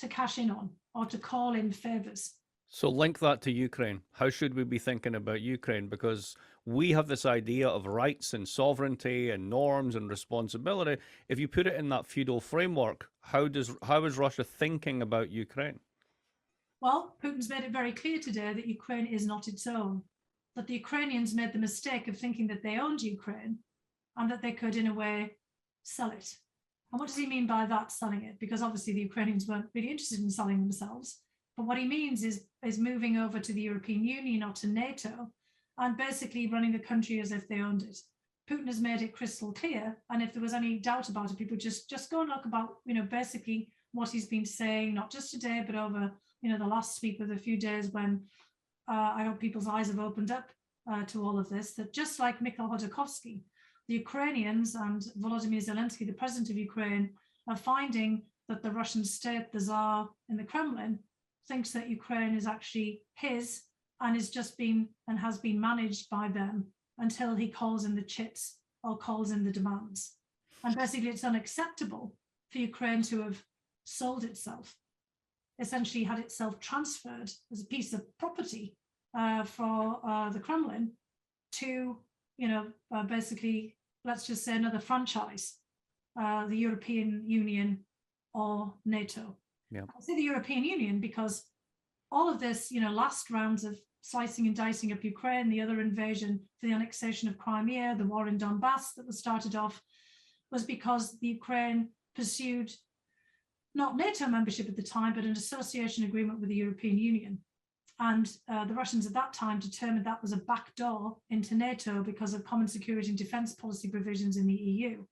to cash in on or to call in favors. So link that to Ukraine. How should we be thinking about Ukraine? Because we have this idea of rights and sovereignty and norms and responsibility. If you put it in that feudal framework, how is Russia thinking about Ukraine? Well, Putin's made it very clear today that Ukraine is not its own, that the Ukrainians made the mistake of thinking that they owned Ukraine and that they could, in a way, sell it. And what does he mean by that, selling it? Because obviously the Ukrainians weren't really interested in selling themselves. But what he means is moving over to the European Union or to NATO and basically running the country as if they owned it. Putin has made it crystal clear. And if there was any doubt about it, people just go and look about, basically what he's been saying, not just today, but over, the last sweep of a few days when I hope people's eyes have opened up to all of this, that just like Mikhail Khodorkovsky, the Ukrainians and Volodymyr Zelensky, the president of Ukraine, are finding that the Russian state, the Tsar in the Kremlin, thinks that Ukraine is actually his and is just been and has been managed by them until he calls in the chits or calls in the demands. And basically it's unacceptable for Ukraine to have sold itself, essentially had itself transferred as a piece of property for the Kremlin to, basically, let's just say another franchise, the European Union or NATO. Yeah. I say the European Union because all of this, last rounds of slicing and dicing up Ukraine, the other invasion, the annexation of Crimea, the war in Donbass that was started off, was because the Ukraine pursued not NATO membership at the time, but an association agreement with the European Union. And the Russians at that time determined that was a backdoor into NATO because of common security and defense policy provisions in the EU.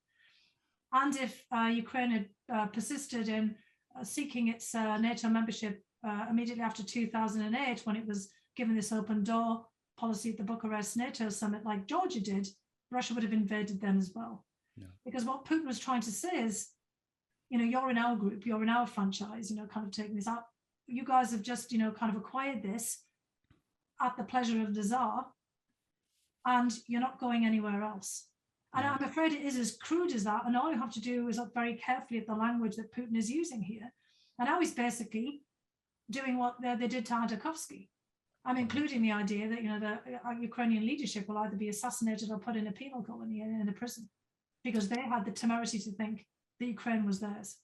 And if Ukraine had persisted in seeking its NATO membership immediately after 2008, when it was given this open door policy at the Bucharest NATO summit, like Georgia did, Russia would have invaded them as well. Yeah. Because what Putin was trying to say is, you're in our group, you're in our franchise, kind of taking this out. You guys have just, kind of acquired this at the pleasure of the Tsar, and you're not going anywhere else. And I'm afraid it is as crude as that. And all you have to do is look very carefully at the language that Putin is using here. And now he's basically doing what they did to Khodorkovsky. I'm including the idea that, the Ukrainian leadership will either be assassinated or put in a penal colony in a prison because they had the temerity to think that Ukraine was theirs.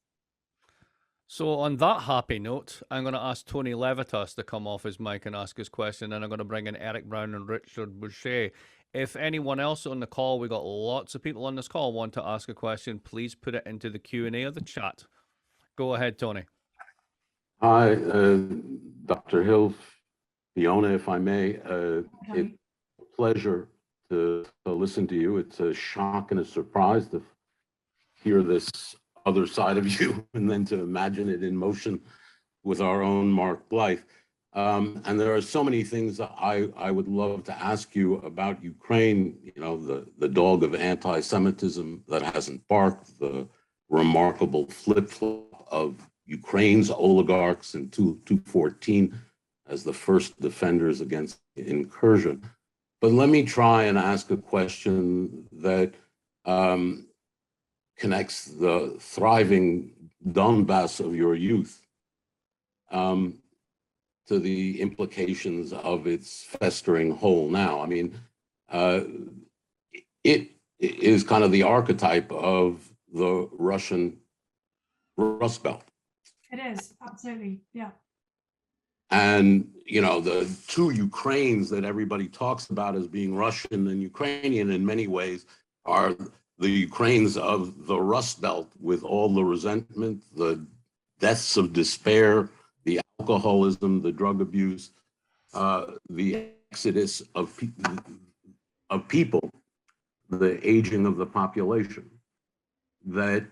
So on that happy note, I'm going to ask Tony Levitas to come off his mic and ask his question, and I'm going to bring in Eric Brown and Richard Boucher. If anyone else on the call, we got lots of people on this call, want to ask a question, please put it into the Q&A or the chat. Go ahead, Tony. Hi, Dr. Hill, Fiona, if I may. It's a pleasure to listen to you. It's a shock and a surprise to hear this other side of you and then to imagine it in motion with our own Mark Blythe. And there are so many things that I would love to ask you about Ukraine, you know, the dog of anti-Semitism that hasn't barked, the remarkable flip-flop of Ukraine's oligarchs in 2014 as the first defenders against incursion. But let me try and ask a question that connects the thriving Donbass of your youth to the implications of its festering hole now. I mean, it is kind of the archetype of the Russian Rust Belt. It is, absolutely, yeah. And, you know, the two Ukraines that everybody talks about as being Russian and Ukrainian in many ways are the Ukraines of the Rust Belt, with all the resentment, the deaths of despair, the alcoholism, the drug abuse, the exodus of people, the aging of the population that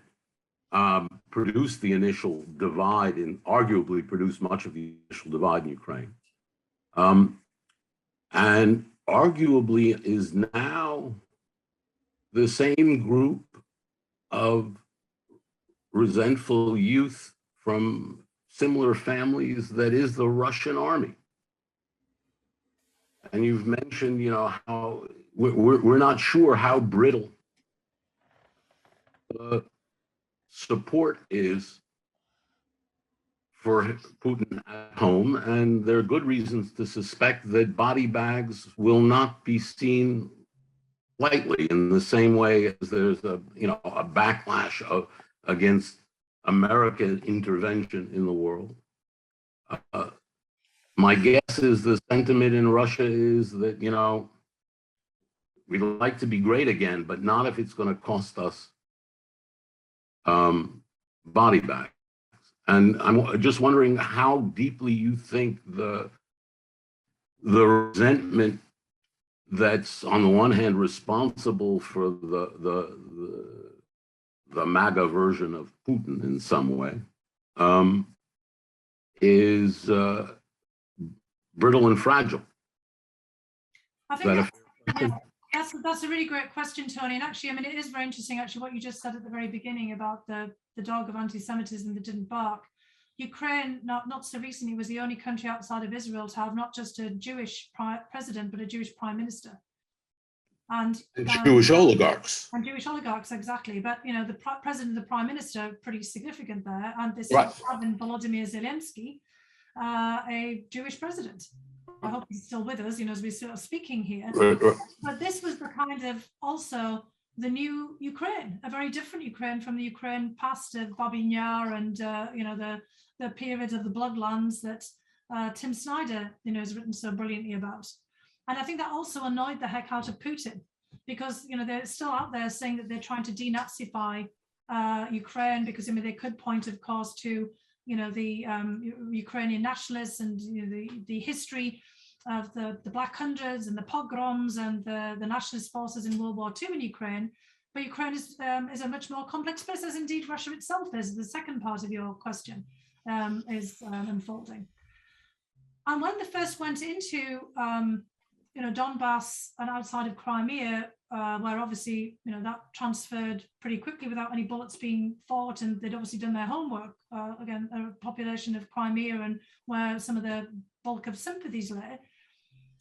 produced the initial divide and arguably produced much of the initial divide in Ukraine. And arguably is now the same group of resentful youth from similar families that is the Russian army. And you've mentioned, you know, how we're not sure how brittle the support is for Putin at home, and there are good reasons to suspect that body bags will not be seen lightly, in the same way as there's a backlash against American intervention in the world. My guess is the sentiment in Russia is that, you know, we'd like to be great again, but not if it's going to cost us body bags. And I'm just wondering how deeply you think the resentment that's on the one hand responsible for the MAGA version of Putin in some way is brittle and fragile. I think that's a really great question, Tony. And actually, I mean, it is very interesting, actually, what you just said at the very beginning about the dog of anti-Semitism that didn't bark. Ukraine, not so recently, was the only country outside of Israel to have not just a Jewish president, but a Jewish prime minister. And Jewish oligarchs. And Jewish oligarchs, exactly. But, you know, the president and the prime minister, pretty significant there. And this right. Volodymyr Zelensky, a Jewish president. I hope he's still with us, you know, as we're speaking here. Right. But this was the kind of also the new Ukraine, a very different Ukraine from the Ukraine past of Babyn Yar and, you know, the period of the bloodlands that Tim Snyder, you know, has written so brilliantly about. And I think that also annoyed the heck out of Putin, because, you know, they're still out there saying that they're trying to denazify Ukraine, because, I mean, they could point, of course, to, you know, the Ukrainian nationalists and, you know, the history of the Black Hundreds and the pogroms and the nationalist forces in World War II in Ukraine. But Ukraine is a much more complex place, as indeed Russia itself is. The second part of your question is unfolding. And when they first went into, you know, Donbass and outside of Crimea, where obviously, you know, that transferred pretty quickly without any bullets being fought, and they'd obviously done their homework, again, a population of Crimea and where some of the bulk of sympathies lay.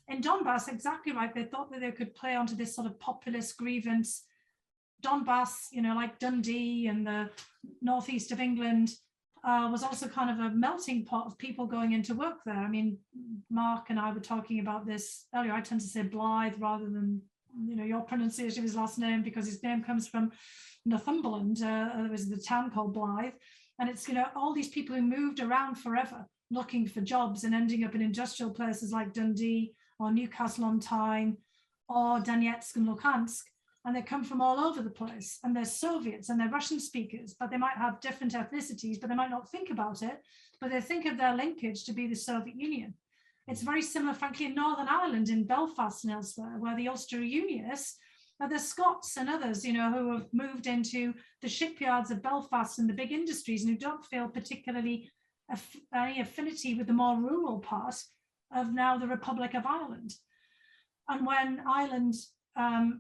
In Donbass, exactly right, they thought that they could play onto this sort of populist grievance. Donbass, you know, like Dundee and the northeast of England, was also kind of a melting pot of people going into work there. I mean, Mark and I were talking about this earlier. I tend to say Blythe rather than, you know, your pronunciation of his last name, because his name comes from Northumberland. There was the town called Blythe. And it's, all these people who moved around forever looking for jobs and ending up in industrial places like Dundee or Newcastle on Tyne or Donetsk and Luhansk. And they come from all over the place, and they're Soviets and they're Russian speakers, but they might have different ethnicities, but they might not think about it, but they think of their linkage to be the Soviet Union. It's very similar, frankly, in Northern Ireland, in Belfast and elsewhere, where the Ulster Unionists are the Scots and others, who have moved into the shipyards of Belfast and the big industries, and who don't feel particularly any affinity with the more rural part of now the Republic of Ireland. And when Ireland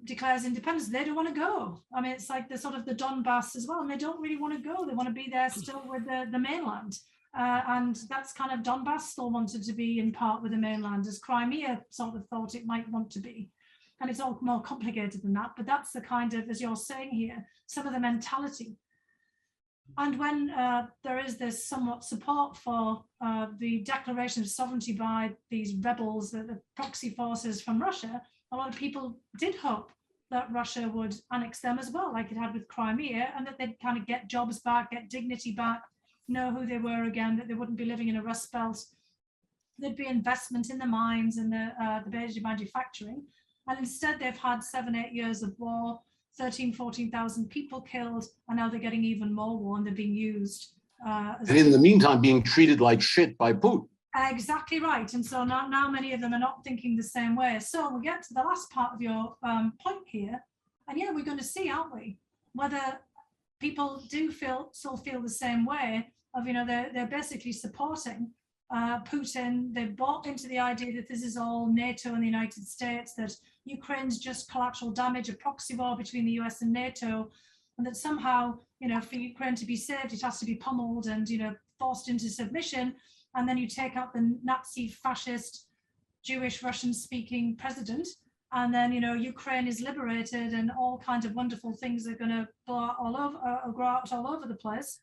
declares independence, they don't want to go. I mean, it's like the sort of the Donbass as well, and they don't really want to go. They want to be there still with the mainland. And that's kind of Donbass still wanted to be in part with the mainland, as Crimea sort of thought it might want to be. And it's all more complicated than that, but that's the kind of, as you're saying here, some of the mentality. And when there is this somewhat support for the declaration of sovereignty by these rebels, the proxy forces from Russia, a lot of people did hope that Russia would annex them as well, like it had with Crimea, and that they'd kind of get jobs back, get dignity back, know who they were again, that they wouldn't be living in a rust belt. There'd be investment in the mines and the basic manufacturing. And instead, they've had 7-8 years of war, 14,000 people killed, and now they're getting even more war, and they're being used. And in the meantime, being treated like shit by Putin. Exactly right. And so now many of them are not thinking the same way. So we get to the last part of your point here. And yeah, we're going to see, aren't we, whether people do still feel the same way of, they're basically supporting Putin. They've bought into the idea that this is all NATO and the United States, that Ukraine's just collateral damage, a proxy war between the US and NATO, and that somehow, for Ukraine to be saved, it has to be pummeled and, forced into submission. And then you take out the Nazi, fascist, Jewish, Russian-speaking president, and then Ukraine is liberated, and all kinds of wonderful things are going to grow out all over the place.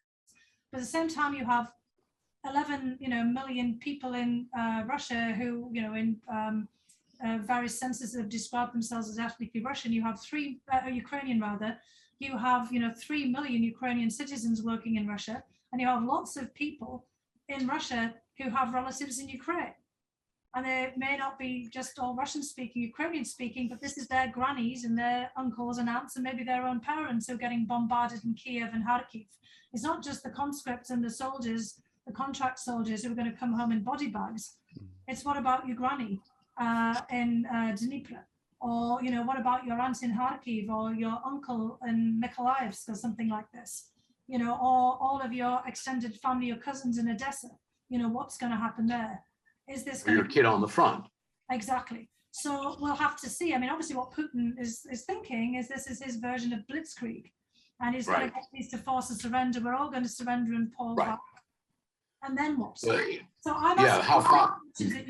But at the same time, you have 11 million people in Russia who in various censuses have described themselves as ethnically Russian. You have Ukrainian rather. You have 3 million Ukrainian citizens working in Russia, and you have lots of people in Russia who have relatives in Ukraine. And they may not be just all Russian speaking, Ukrainian speaking, but this is their grannies and their uncles and aunts and maybe their own parents who are getting bombarded in Kiev and Kharkiv. It's not just the conscripts and the soldiers, the contract soldiers who are going to come home in body bags. It's what about your granny in Dnipro? Or, what about your aunt in Kharkiv or your uncle in Mykolaiv or something like this? Or all of your extended family or cousins in Odessa, what's going to happen there? Is this Or your kid on the front? Exactly. So we'll have to see. I mean, obviously what Putin is thinking is this is his version of blitzkrieg, and he's going to get these to force a surrender. We're all going to surrender and pull back. And then what? So I'm how far?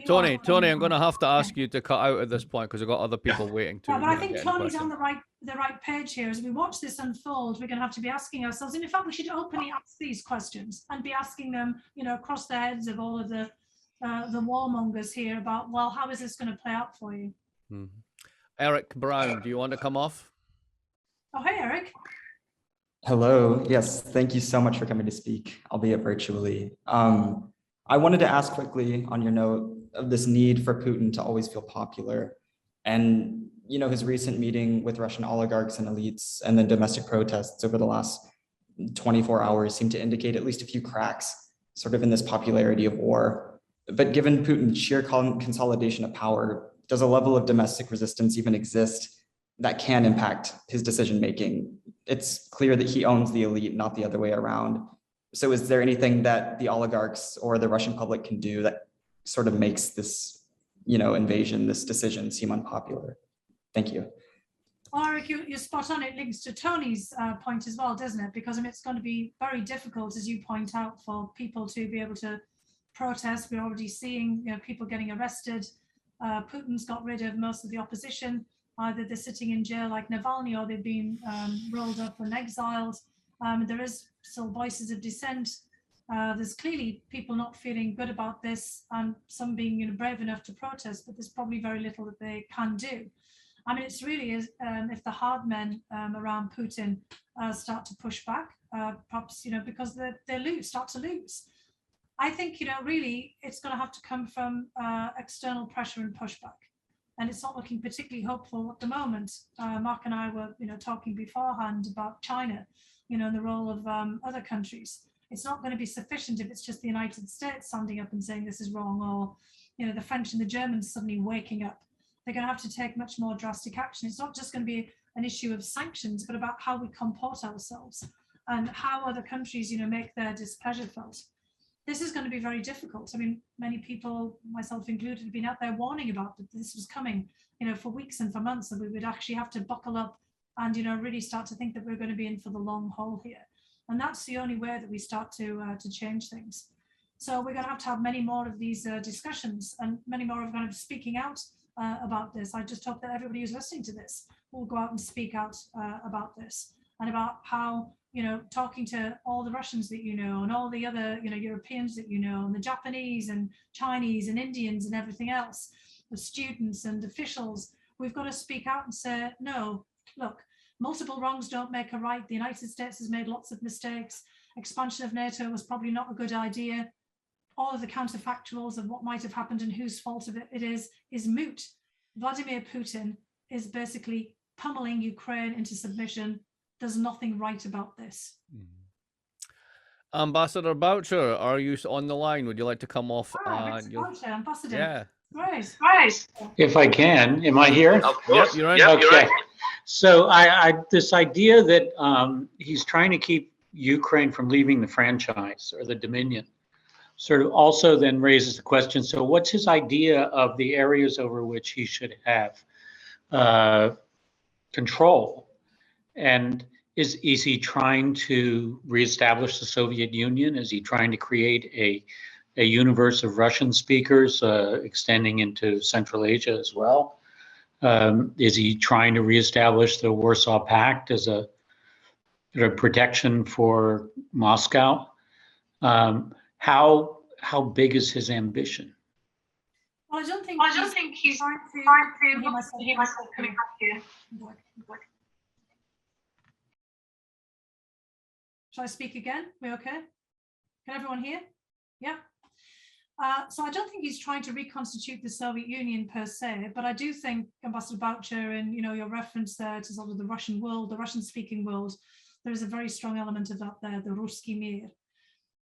Tony, I'm going to have to ask you to cut out at this point because I've got other people waiting too. Yeah, but I think Tony's on the right page here. As we watch this unfold, we're going to have to be asking ourselves, and in fact, we should openly ask these questions and be asking them, across the heads of all of the warmongers here about, well, how is this going to play out for you? Eric Brown, do you want to come off? Oh, hey, Eric. Hello. Yes, thank you so much for coming to speak, albeit virtually. I wanted to ask quickly on your note of this need for Putin to always feel popular, and his recent meeting with Russian oligarchs and elites and then domestic protests over the last 24 hours seem to indicate at least a few cracks sort of in this popularity of war. But given Putin's sheer consolidation of power, does a level of domestic resistance even exist that can impact his decision-making? It's clear that he owns the elite, not the other way around. So is there anything that the oligarchs or the Russian public can do that sort of makes this, invasion, this decision seem unpopular? Thank you. Well, Eric, you're spot on. It links to Tony's point as well, doesn't it? Because it's going to be very difficult, as you point out, for people to be able to protest. We're already seeing people getting arrested. Putin's got rid of most of the opposition. Either they're sitting in jail like Navalny, or they've been rolled up and exiled. There is still voices of dissent. There's clearly people not feeling good about this, and some being brave enough to protest, but there's probably very little that they can do. I mean, it's really is if the hard men around Putin start to push back, perhaps, because they start to lose. I think, really it's going to have to come from external pressure and pushback. And it's not looking particularly hopeful at the moment. Mark and I were, talking beforehand about China, and the role of other countries. It's not going to be sufficient if it's just the United States standing up and saying this is wrong, or, the French and the Germans suddenly waking up. They're going to have to take much more drastic action. It's not just going to be an issue of sanctions, but about how we comport ourselves and how other countries, make their displeasure felt. This is going to be very difficult. I mean, many people, myself included, have been out there warning about that this was coming, for weeks and for months, and we would actually have to buckle up and, really start to think that we're going to be in for the long haul here. And that's the only way that we start to change things. So we're going to have many more of these discussions, and many more of kind of speaking out about this. I just hope that everybody who's listening to this will go out and speak out about this, and about how, talking to all the Russians that and all the other, Europeans that and the Japanese and Chinese and Indians and everything else, the students and officials, we've got to speak out and say, no, look, multiple wrongs don't make a right. The United States has made lots of mistakes. Expansion of NATO was probably not a good idea. All of the counterfactuals of what might have happened and whose fault of it is moot. Vladimir Putin is basically pummeling Ukraine into submission. There's nothing right about this. Ambassador Boucher, are you on the line? Would you like to come off? Boucher, Ambassador. Yeah. Right. If I can, am I here? Of course. Yep, you're right. Okay. You're right. So I this idea that he's trying to keep Ukraine from leaving the franchise or the Dominion sort of also then raises the question, so what's his idea of the areas over which he should have control? And is he trying to reestablish the Soviet Union? Is he trying to create a universe of Russian speakers extending into Central Asia as well? Is he trying to reestablish the Warsaw Pact as a protection for Moscow? How big is his ambition? Well, I don't think he's trying to hear myself coming back here. Shall I speak again? We okay? Can everyone hear? Yeah. So I don't think he's trying to reconstitute the Soviet Union per se, but I do think, Ambassador Boucher, and your reference there to sort of the Russian world, the Russian-speaking world, there is a very strong element of that there, the Ruski Mir,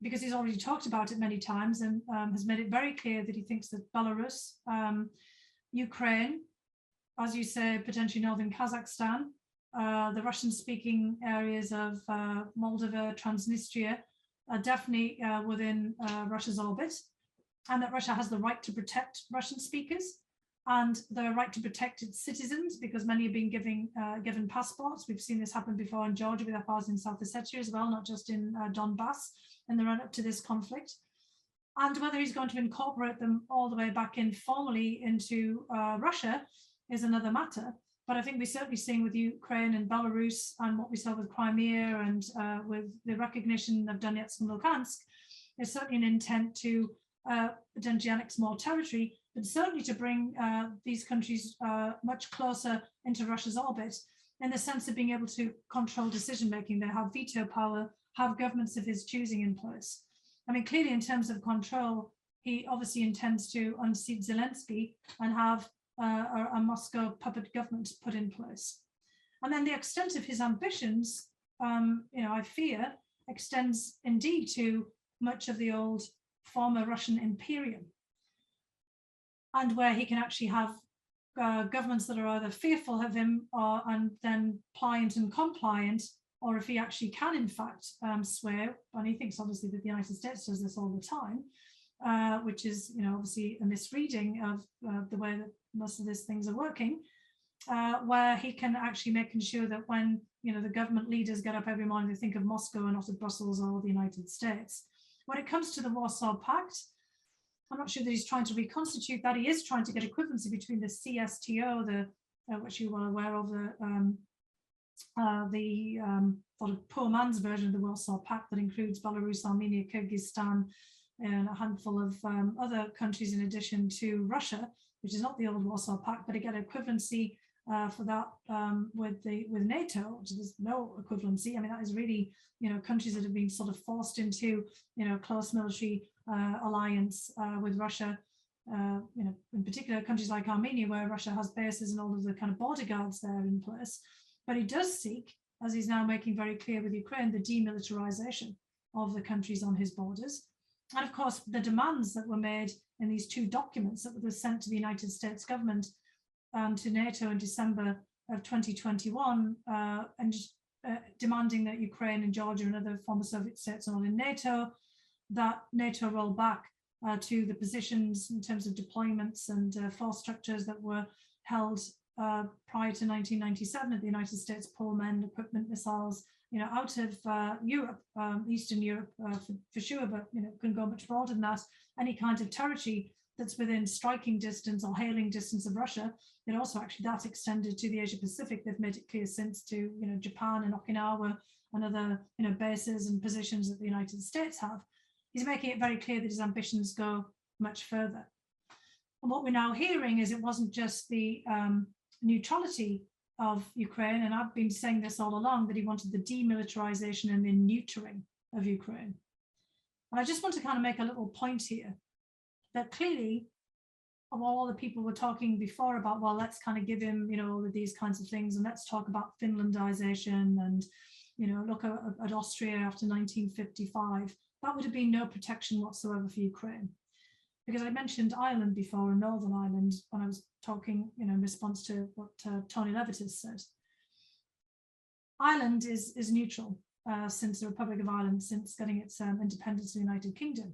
because he's already talked about it many times and has made it very clear that he thinks that Belarus, Ukraine, as you say, potentially northern Kazakhstan, the Russian-speaking areas of Moldova, Transnistria are definitely within Russia's orbit, and that Russia has the right to protect Russian speakers and the right to protect its citizens, because many have been given passports. We've seen this happen before in Georgia with Afars in South Ossetia as well, not just in Donbass in the run-up to this conflict. And whether he's going to incorporate them all the way back in formally into Russia is another matter. But I think we're certainly seeing with Ukraine and Belarus, and what we saw with Crimea and with the recognition of Donetsk and Luhansk, is certainly an intent to potentially annex more territory, but certainly to bring these countries much closer into Russia's orbit, in the sense of being able to control decision-making. They have veto power, have governments of his choosing in place. I mean, clearly in terms of control, he obviously intends to unseat Zelensky and have a Moscow puppet government put in place. And then the extent of his ambitions, I fear, extends indeed to much of the old former Russian imperium, and where he can actually have governments that are either fearful of him and then pliant and compliant, or if he actually can in fact swear, and he thinks obviously that the United States does this all the time, which is obviously a misreading of the way that most of these things are working, where he can actually making sure that when the government leaders get up every morning, they think of Moscow and not of Brussels or the United States. When it comes to the Warsaw Pact, I'm not sure that he's trying to reconstitute that. He is trying to get equivalency between the CSTO, which you're well aware of, the sort of poor man's version of the Warsaw Pact that includes Belarus, Armenia, Kyrgyzstan, and a handful of other countries in addition to Russia, which is not the old Warsaw Pact, but to get equivalency for that with NATO, which there's no equivalency. I mean, that is really, countries that have been sort of forced into, close military alliance with Russia. In particular, countries like Armenia, where Russia has bases and all of the kind of border guards there in place. But he does seek, as he's now making very clear with Ukraine, the demilitarization of the countries on his borders. And of course, the demands that were made in these two documents that were sent to the United States government and to NATO in December of 2021, demanding that Ukraine and Georgia and other former Soviet states are not in NATO, that NATO roll back to the positions in terms of deployments and force structures that were held prior to 1997 at the United States, pull men, equipment, missiles, out of Europe, Eastern Europe for sure, but can go much broader than that. Any kind of territory that's within striking distance or hailing distance of Russia, and also actually that extended to the Asia Pacific. They've made it clear since to Japan and Okinawa and other bases and positions that the United States have. He's making it very clear that his ambitions go much further. And what we're now hearing is it wasn't just the neutrality of Ukraine, and I've been saying this all along, that he wanted the demilitarization and the neutering of Ukraine. And I just want to kind of make a little point here that clearly, all the people were talking before about, well, let's kind of give him, all of these kinds of things, and let's talk about Finlandization and, look at Austria after 1955. That would have been no protection whatsoever for Ukraine. Because I mentioned Ireland before, and Northern Ireland, when I was talking, in response to what Tony Levitt has said. Ireland is neutral since the Republic of Ireland, since getting its independence in the United Kingdom.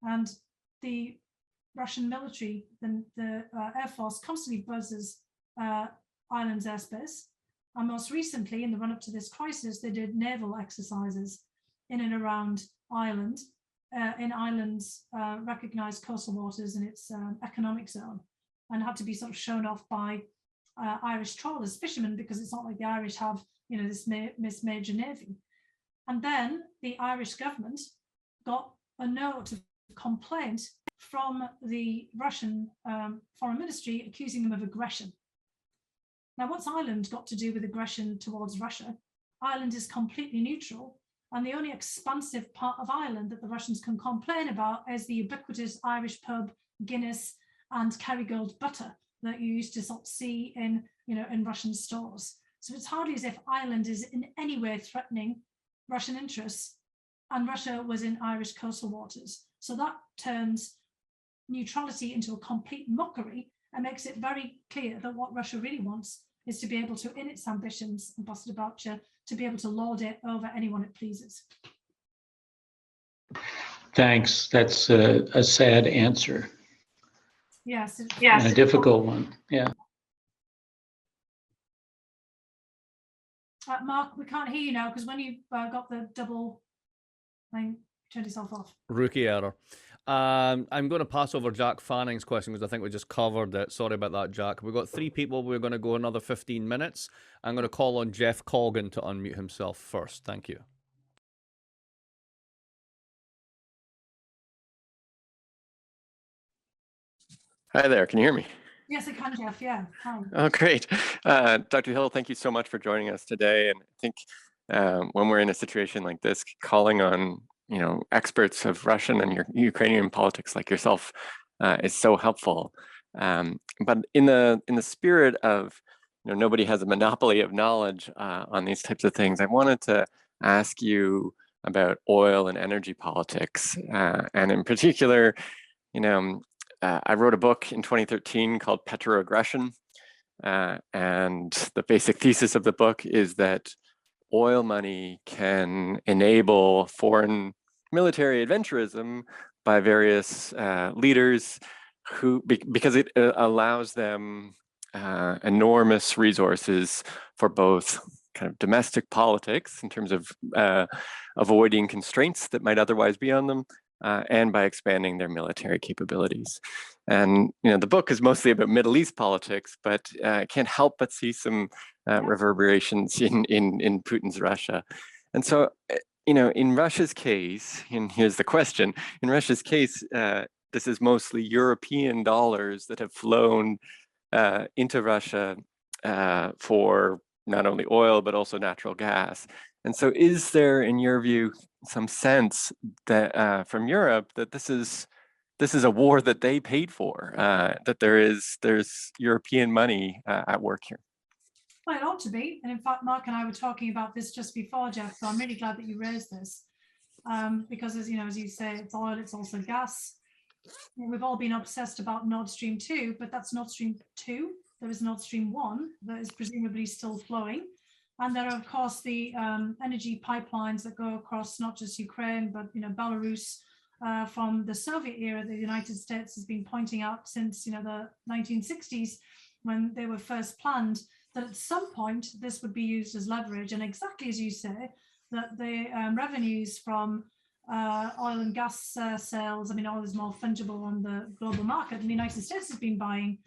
And the Russian military, the Air Force constantly buzzes Ireland's airspace. And most recently, in the run-up to this crisis, they did naval exercises in and around Ireland, in Ireland's recognised coastal waters in its economic zone, and had to be sort of shown off by Irish trawlers, fishermen, because it's not like the Irish have, this major navy. And then the Irish government got a note of complaint from the Russian foreign ministry accusing them of aggression. Now, what's Ireland got to do with aggression towards Russia? Ireland is completely neutral. And the only expansive part of Ireland that the Russians can complain about is the ubiquitous Irish pub, Guinness, and Kerrygold butter that you used to sort of see in, in Russian stores. So it's hardly as if Ireland is in any way threatening Russian interests, and Russia was in Irish coastal waters. So that turns neutrality into a complete mockery and makes it very clear that what Russia really wants is to be able to, in its ambitions, Ambassador Boucher, to be able to lord it over anyone it pleases. Thanks. That's a sad answer. Yes. And a difficult one. Yeah. Mark, we can't hear you now because when you got the double thing, turned yourself off. Rookie error. I'm going to pass over Jack Fanning's question because I think we just covered it. Sorry about that, Jack. We've got 3 people. We're going to go another 15 minutes. I'm going to call on Jeff Colgan to unmute himself first. Thank you. Hi there. Can you hear me? Yes, I can, Jeff. Yeah. Hi. Oh, great. Dr. Hill, thank you so much for joining us today. And I think when we're in a situation like this, calling on experts of Russian and Ukrainian politics like yourself is so helpful. But in the spirit of nobody has a monopoly of knowledge on these types of things, I wanted to ask you about oil and energy politics, and in particular, I wrote a book in 2013 called Petroaggression, and the basic thesis of the book is that oil money can enable foreign military adventurism by various leaders who, because it allows them enormous resources for both kind of domestic politics in terms of avoiding constraints that might otherwise be on them, and by expanding their military capabilities. And the book is mostly about Middle East politics, but I can't help but see some reverberations in Putin's Russia. And so, in Russia's case, and here's the question, in Russia's case, this is mostly European dollars that have flown into Russia for not only oil, but also natural gas. And so is there, in your view, some sense that from Europe that this is a war that they paid for, that there's European money at work here? Well, it ought to be. And in fact, Mark and I were talking about this just before, Jeff, so I'm really glad that you raised this. Because as you say, it's oil, it's also gas. We've all been obsessed about Nord Stream 2, but that's Nord Stream 2. There is Nord Stream 1 that is presumably still flowing. And there are, of course, the energy pipelines that go across not just Ukraine, but Belarus, from the Soviet era. The United States has been pointing out since the 1960s, when they were first planned, that at some point this would be used as leverage. And exactly as you say, that the revenues from oil and gas sales, oil is more fungible on the global market, and the United States has been buying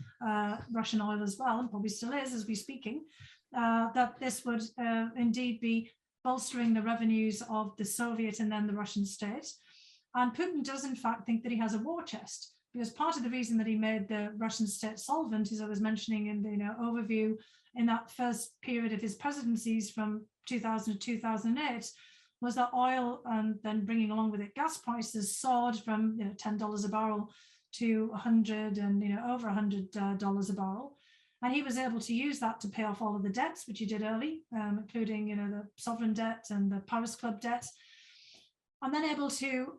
Russian oil as well, and probably still is as we're speaking, that this would indeed be bolstering the revenues of the Soviet and then the Russian state. And Putin does in fact think that he has a war chest, because part of the reason that he made the Russian state solvent, as I was mentioning in the overview, in that first period of his presidencies from 2000 to 2008, was that oil, and then bringing along with it gas prices, soared from $10 a barrel to 100 and over $100 a barrel. And he was able to use that to pay off all of the debts, which he did early, including the sovereign debt and the Paris Club debt, and then able to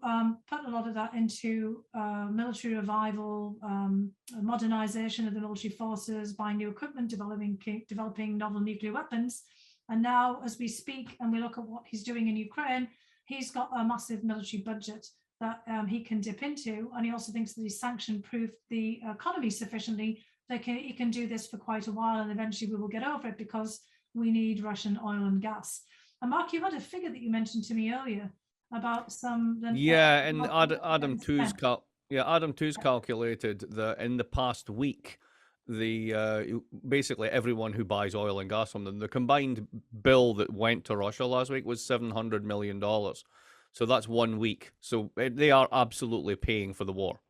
put a lot of that into military revival, modernization of the military forces, buying new equipment, developing novel nuclear weapons. And now, as we speak and we look at what he's doing in Ukraine, he's got a massive military budget that he can dip into. And he also thinks that he's sanction-proof the economy sufficiently that he can do this for quite a while, and eventually we will get over it because we need Russian oil and gas. And Mark, you had a figure that you mentioned to me earlier about some. Yeah, and Adam Two's calculated that in the past week, basically everyone who buys oil and gas from them, the combined bill that went to Russia last week was $700 million. So that's 1 week. So they are absolutely paying for the war.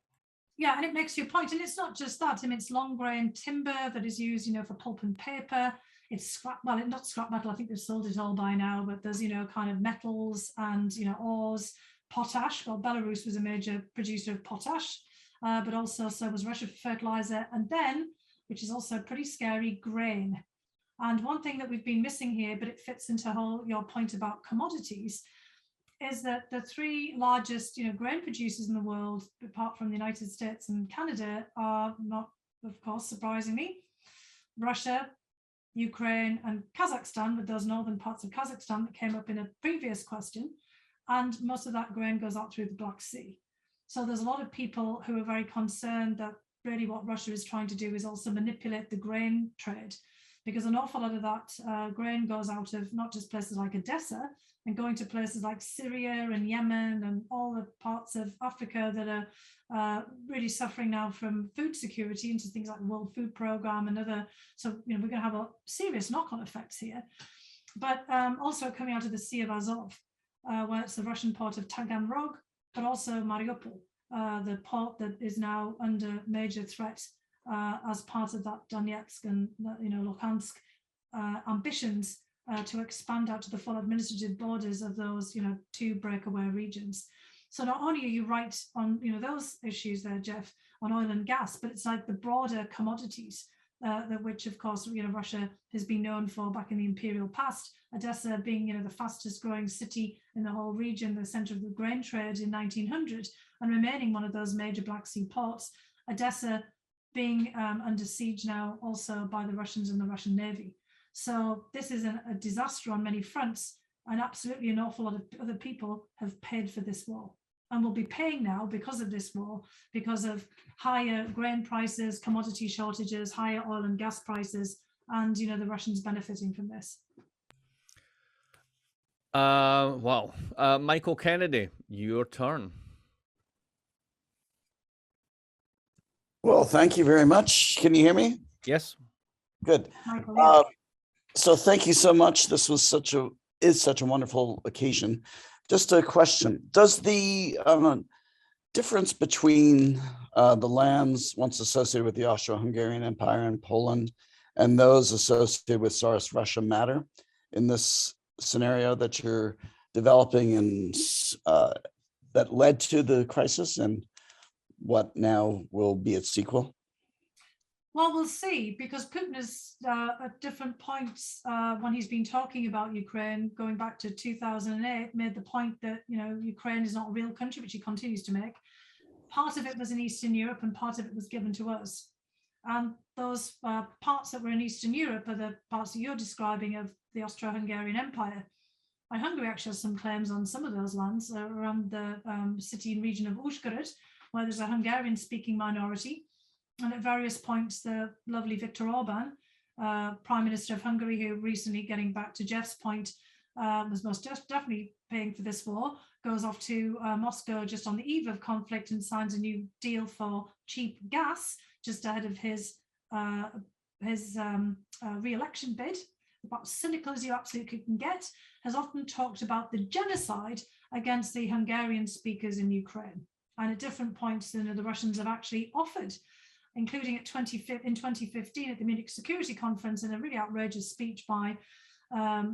Yeah, and it makes your point. And it's not just that. It's long grain timber that is used, for pulp and paper. It's scrap, well, not scrap metal. I think they've sold it all by now, but there's, kind of metals and, ores, potash. Well, Belarus was a major producer of potash, but also so was Russia for fertilizer. And then, which is also pretty scary, grain. And one thing that we've been missing here, but it fits into your point about commodities, is that the three largest, grain producers in the world, apart from the United States and Canada, are not, of course, surprisingly, Russia, Ukraine, and Kazakhstan, with those northern parts of Kazakhstan that came up in a previous question. And most of that grain goes out through the Black Sea. So there's a lot of people who are very concerned that really what Russia is trying to do is also manipulate the grain trade, because an awful lot of that grain goes out of not just places like Odessa and going to places like Syria and Yemen and all the parts of Africa that are really suffering now from food security, into things like the World Food Programme and other. So, we're going to have a serious knock-on effects here. But also coming out of the Sea of Azov, where it's the Russian port of Taganrog, but also Mariupol, the port that is now under major threat as part of that Donetsk and Luhansk ambitions to expand out to the full administrative borders of those two breakaway regions. So not only are you right on those issues there, Jeff, on oil and gas, but it's like the broader commodities that which of course Russia has been known for back in the imperial past. Odessa being the fastest growing city in the whole region, the center of the grain trade in 1900, and remaining one of those major Black Sea ports. Odessa being under siege now also by the Russians and the Russian Navy. So this is a disaster on many fronts, and absolutely an awful lot of other people have paid for this war and will be paying now because of this war, because of higher grain prices, commodity shortages, higher oil and gas prices, and the Russians benefiting from this. Wow. Michael Kennedy, your turn. Well, thank you very much. Can you hear me? Yes. Good. Michael, So thank you so much. This was such a wonderful occasion. Just a question: does the difference between the lands once associated with the Austro-Hungarian Empire and Poland and those associated with SARS Russia matter in this scenario that you're developing and that led to the crisis and what now will be its sequel? Well, we'll see, because Putin is at different points when he's been talking about Ukraine, going back to 2008, made the point that, you know, Ukraine is not a real country, which he continues to make. Part of it was in Eastern Europe and part of it was given to us. And those parts that were in Eastern Europe are the parts that you're describing of the Austro-Hungarian Empire. And Hungary actually has some claims on some of those lands around the city and region of Uzhhorod, where there's a Hungarian-speaking minority. And at various points, the lovely Viktor Orban, Prime Minister of Hungary, who recently, getting back to Jeff's point, was most definitely paying for this war, goes off to Moscow just on the eve of conflict and signs a new deal for cheap gas just ahead of his re-election bid. About cynical as you absolutely can get, has often talked about the genocide against the Hungarian speakers in Ukraine. And at different points, the Russians have actually offered, including in 2015 at the Munich Security Conference, in a really outrageous speech by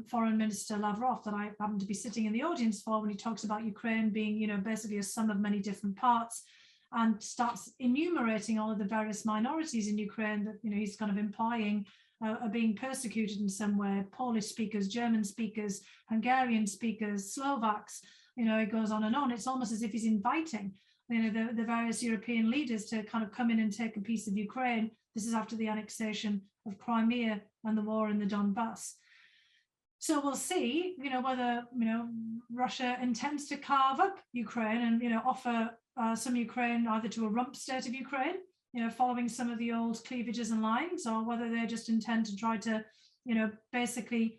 Foreign Minister Lavrov that I happened to be sitting in the audience for, when he talks about Ukraine being, you know, basically a sum of many different parts, and starts enumerating all of the various minorities in Ukraine that, you know, he's kind of implying are being persecuted in some way: Polish speakers, German speakers, Hungarian speakers, Slovaks. You know, it goes on and on. It's almost as if he's inviting, you know, the various European leaders to kind of come in and take a piece of Ukraine. This is after the annexation of Crimea and the war in the Donbass. So we'll see, you know, whether, you know, Russia intends to carve up Ukraine and, you know, offer some Ukraine either to a rump state of Ukraine, you know, following some of the old cleavages and lines, or whether they just intend to try to, you know, basically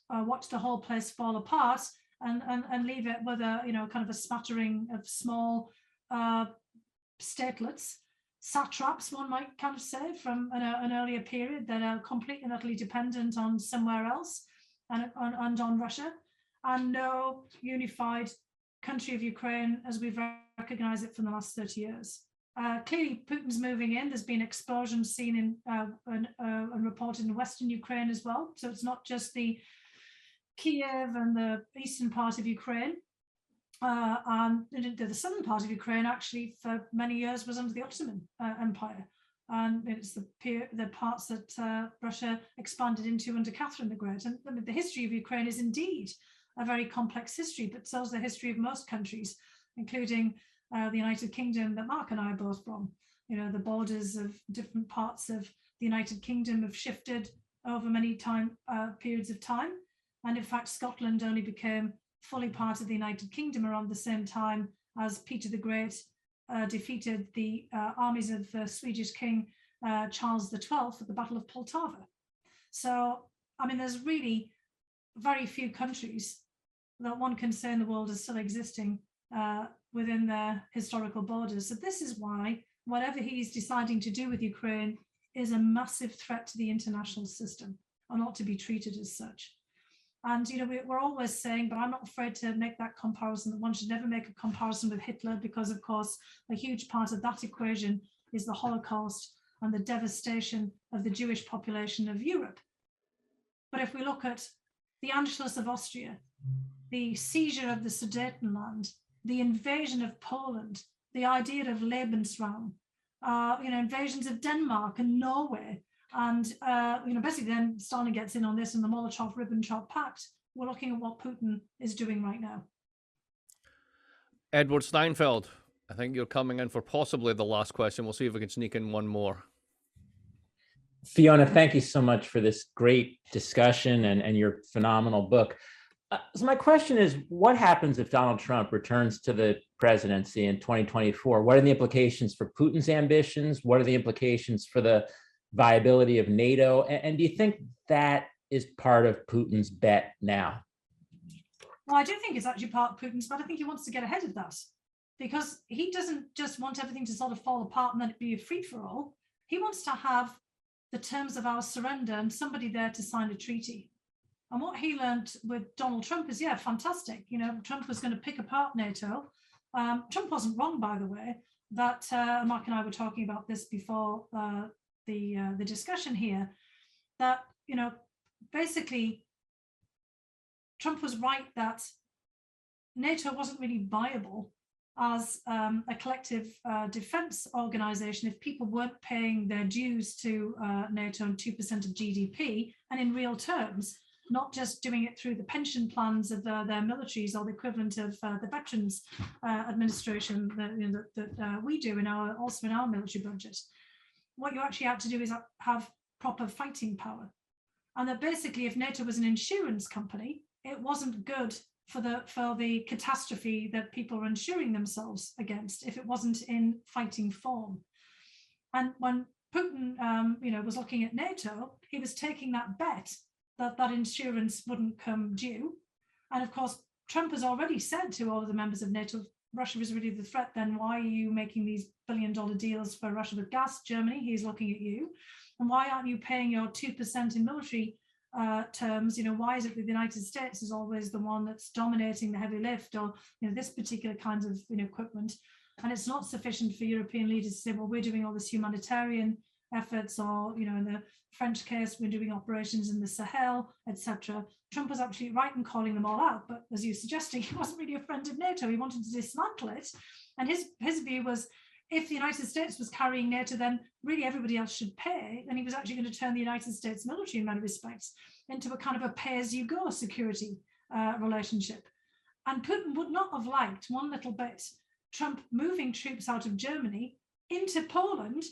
watch the whole place fall apart and leave it with a, you know, kind of a smattering of small statelets, satraps, one might kind of say, from an earlier period that are completely and utterly dependent on somewhere else and on Russia, and no unified country of Ukraine as we've recognized it from the last 30 years. Clearly, Putin's moving in. There's been explosions seen in and reported in Western Ukraine as well. So it's not just the Kiev and the eastern part of Ukraine. The southern part of Ukraine actually for many years was under the Ottoman Empire. And it's the parts that Russia expanded into under Catherine the Great. And I mean, the history of Ukraine is indeed a very complex history, but so is the history of most countries, including the United Kingdom that Mark and I are both from. You know, the borders of different parts of the United Kingdom have shifted over many periods of time. And in fact, Scotland only became fully part of the United Kingdom around the same time as Peter the Great defeated the armies of Swedish King Charles XII at the Battle of Poltava. So, I mean, there's really very few countries that one can say in the world are still existing within their historical borders. So this is why whatever he's deciding to do with Ukraine is a massive threat to the international system and ought to be treated as such. And, you know, we're always saying, but I'm not afraid to make that comparison, that one should never make a comparison with Hitler, because, of course, a huge part of that equation is the Holocaust and the devastation of the Jewish population of Europe. But if we look at the Anschluss of Austria, the seizure of the Sudetenland, the invasion of Poland, the idea of Lebensraum, you know, invasions of Denmark and Norway, and you know, basically then Stalin gets in on this and the Molotov-Ribbentrop Pact. We're looking at what Putin is doing right now. Edward Steinfeld, I think you're coming in for possibly the last question. We'll see if we can sneak in one more. Fiona, thank you so much for this great discussion and your phenomenal book. So my question is, what happens if Donald Trump returns to the presidency in 2024? What are the implications for Putin's ambitions? What are the implications for the viability of NATO? And do you think that is part of Putin's bet now? Well, I do think it's actually part of Putin's, but I think he wants to get ahead of that, because he doesn't just want everything to sort of fall apart and then it be a free-for-all. He wants to have the terms of our surrender and somebody there to sign a treaty. And what he learned with Donald Trump is, yeah, fantastic. You know, Trump was going to pick apart NATO. Trump wasn't wrong, by the way, that Mark and I were talking about this before the discussion here. that, basically Trump was right that NATO wasn't really viable as a collective defense organization if people weren't paying their dues to NATO and 2% of GDP, and in real terms, not just doing it through the pension plans of their militaries or the equivalent of the Veterans Administration that we do also in our military budget. What you actually have to do is have proper fighting power. And that basically, if NATO was an insurance company, it wasn't good for the catastrophe that people were insuring themselves against if it wasn't in fighting form. And when Putin, was looking at NATO, he was taking that bet that insurance wouldn't come due. And of course, Trump has already said to all of the members of NATO, Russia is really the threat, then why are you making these billion-dollar deals for Russia with gas? Germany, he's looking at you. And why aren't you paying your 2% in military terms? Why is it that the United States is always the one that's dominating the heavy lift or this particular kind of equipment? And it's not sufficient for European leaders to say, well, we're doing all this humanitarian efforts, or in the French case, we're doing operations in the Sahel, etc. Trump was absolutely right in calling them all out, but as you're suggesting, he wasn't really a friend of NATO. He wanted to dismantle it, and his view was, if the United States was carrying NATO, then really everybody else should pay. And he was actually going to turn the United States military in many respects into a kind of a pay-as-you-go security relationship. And Putin would not have liked one little bit Trump moving troops out of Germany into Poland,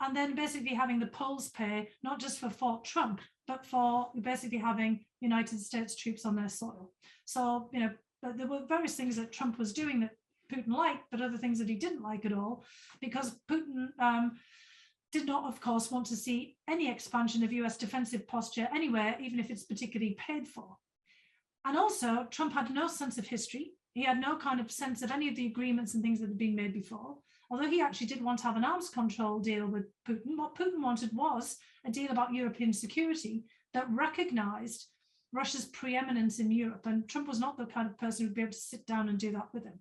and then basically having the Poles pay, not just for Fort Trump, but for basically having United States troops on their soil. So, there were various things that Trump was doing that Putin liked, but other things that he didn't like at all, because Putin did not, of course, want to see any expansion of US defensive posture anywhere, even if it's particularly paid for. And also, Trump had no sense of history. He had no kind of sense of any of the agreements and things that had been made before. Although he actually did want to have an arms control deal with Putin, what Putin wanted was a deal about European security that recognized Russia's preeminence in Europe. And Trump was not the kind of person who would be able to sit down and do that with him.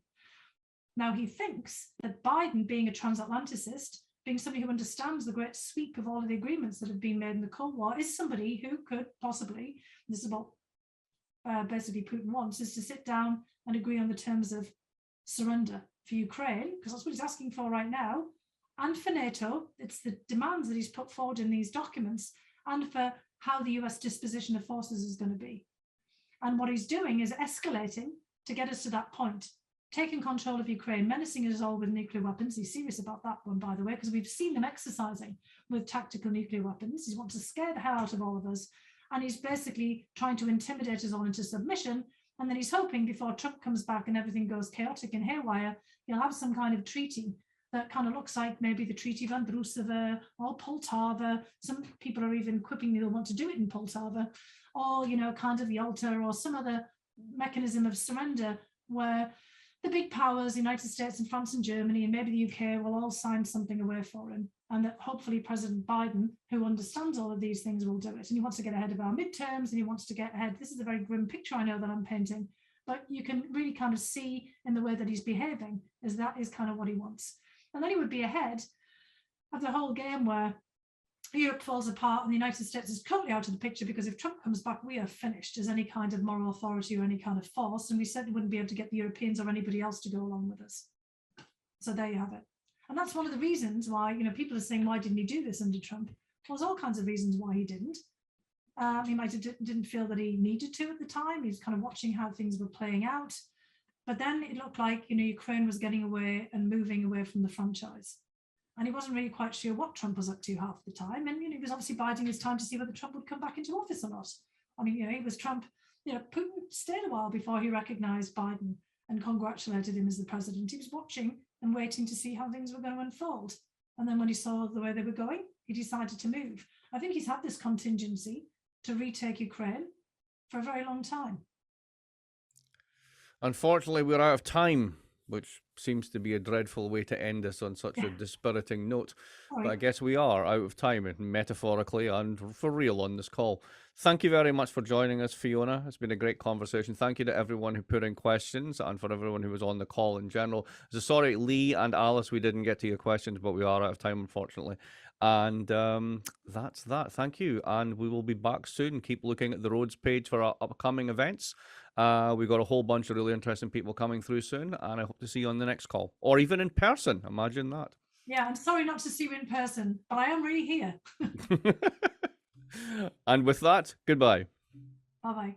Now, he thinks that Biden, being a transatlanticist, being somebody who understands the great sweep of all of the agreements that have been made in the Cold War, is somebody who could possibly, this is what basically Putin wants, is to sit down and agree on the terms of surrender for Ukraine, because that's what he's asking for right now, and for NATO. It's the demands that he's put forward in these documents, and for how the US disposition of forces is going to be. And what he's doing is escalating to get us to that point, taking control of Ukraine, menacing us all with nuclear weapons. He's serious about that one, by the way, because we've seen them exercising with tactical nuclear weapons. He wants to scare the hell out of all of us. And he's basically trying to intimidate us all into submission. And then he's hoping before Trump comes back and everything goes chaotic and haywire, he'll have some kind of treaty that kind of looks like maybe the Treaty of Andrusova or Poltava. Some people are even quipping they'll want to do it in Poltava, or, kind of Yalta, or some other mechanism of surrender where the big powers, the United States and France and Germany and maybe the UK, will all sign something away for him. And that hopefully President Biden, who understands all of these things, will do it. And he wants to get ahead of our midterms, and he wants to get ahead. This is a very grim picture, I know, that I'm painting, but you can really kind of see in the way that he's behaving is that is kind of what he wants. And then he would be ahead of the whole game where Europe falls apart and the United States is totally out of the picture, because if Trump comes back, we are finished as any kind of moral authority or any kind of force, and we certainly wouldn't be able to get the Europeans or anybody else to go along with us. So there you have it. And that's one of the reasons why, people are saying, why didn't he do this under Trump? Well, there's all kinds of reasons why he didn't. He might have didn't feel that he needed to at the time. He was kind of watching how things were playing out. But then it looked like, Ukraine was getting away and moving away from the franchise. And he wasn't really quite sure what Trump was up to half the time. And, he was obviously biding his time to see whether Trump would come back into office or not. I mean, he was Trump, Putin stayed a while before he recognized Biden and congratulated him as the president. He was watching and waiting to see how things were going to unfold. And then when he saw the way they were going, he decided to move. I think he's had this contingency to retake Ukraine for a very long time. Unfortunately, we're out of time, which seems to be a dreadful way to end this on such a dispiriting note. Sorry. But I guess we are out of time, and metaphorically and for real on this call. Thank you very much for joining us, Fiona. It's been a great conversation. Thank you to everyone who put in questions and for everyone who was on the call in general. So sorry, Lee and Alice, we didn't get to your questions, but we are out of time, unfortunately. And that's that. Thank you. And we will be back soon. Keep looking at the Rhodes page for our upcoming events. We've got a whole bunch of really interesting people coming through soon, and I hope to see you on the next call, or even in person. Imagine that. Yeah, I'm sorry not to see you in person, but I am really here. And with that, goodbye. Bye-bye.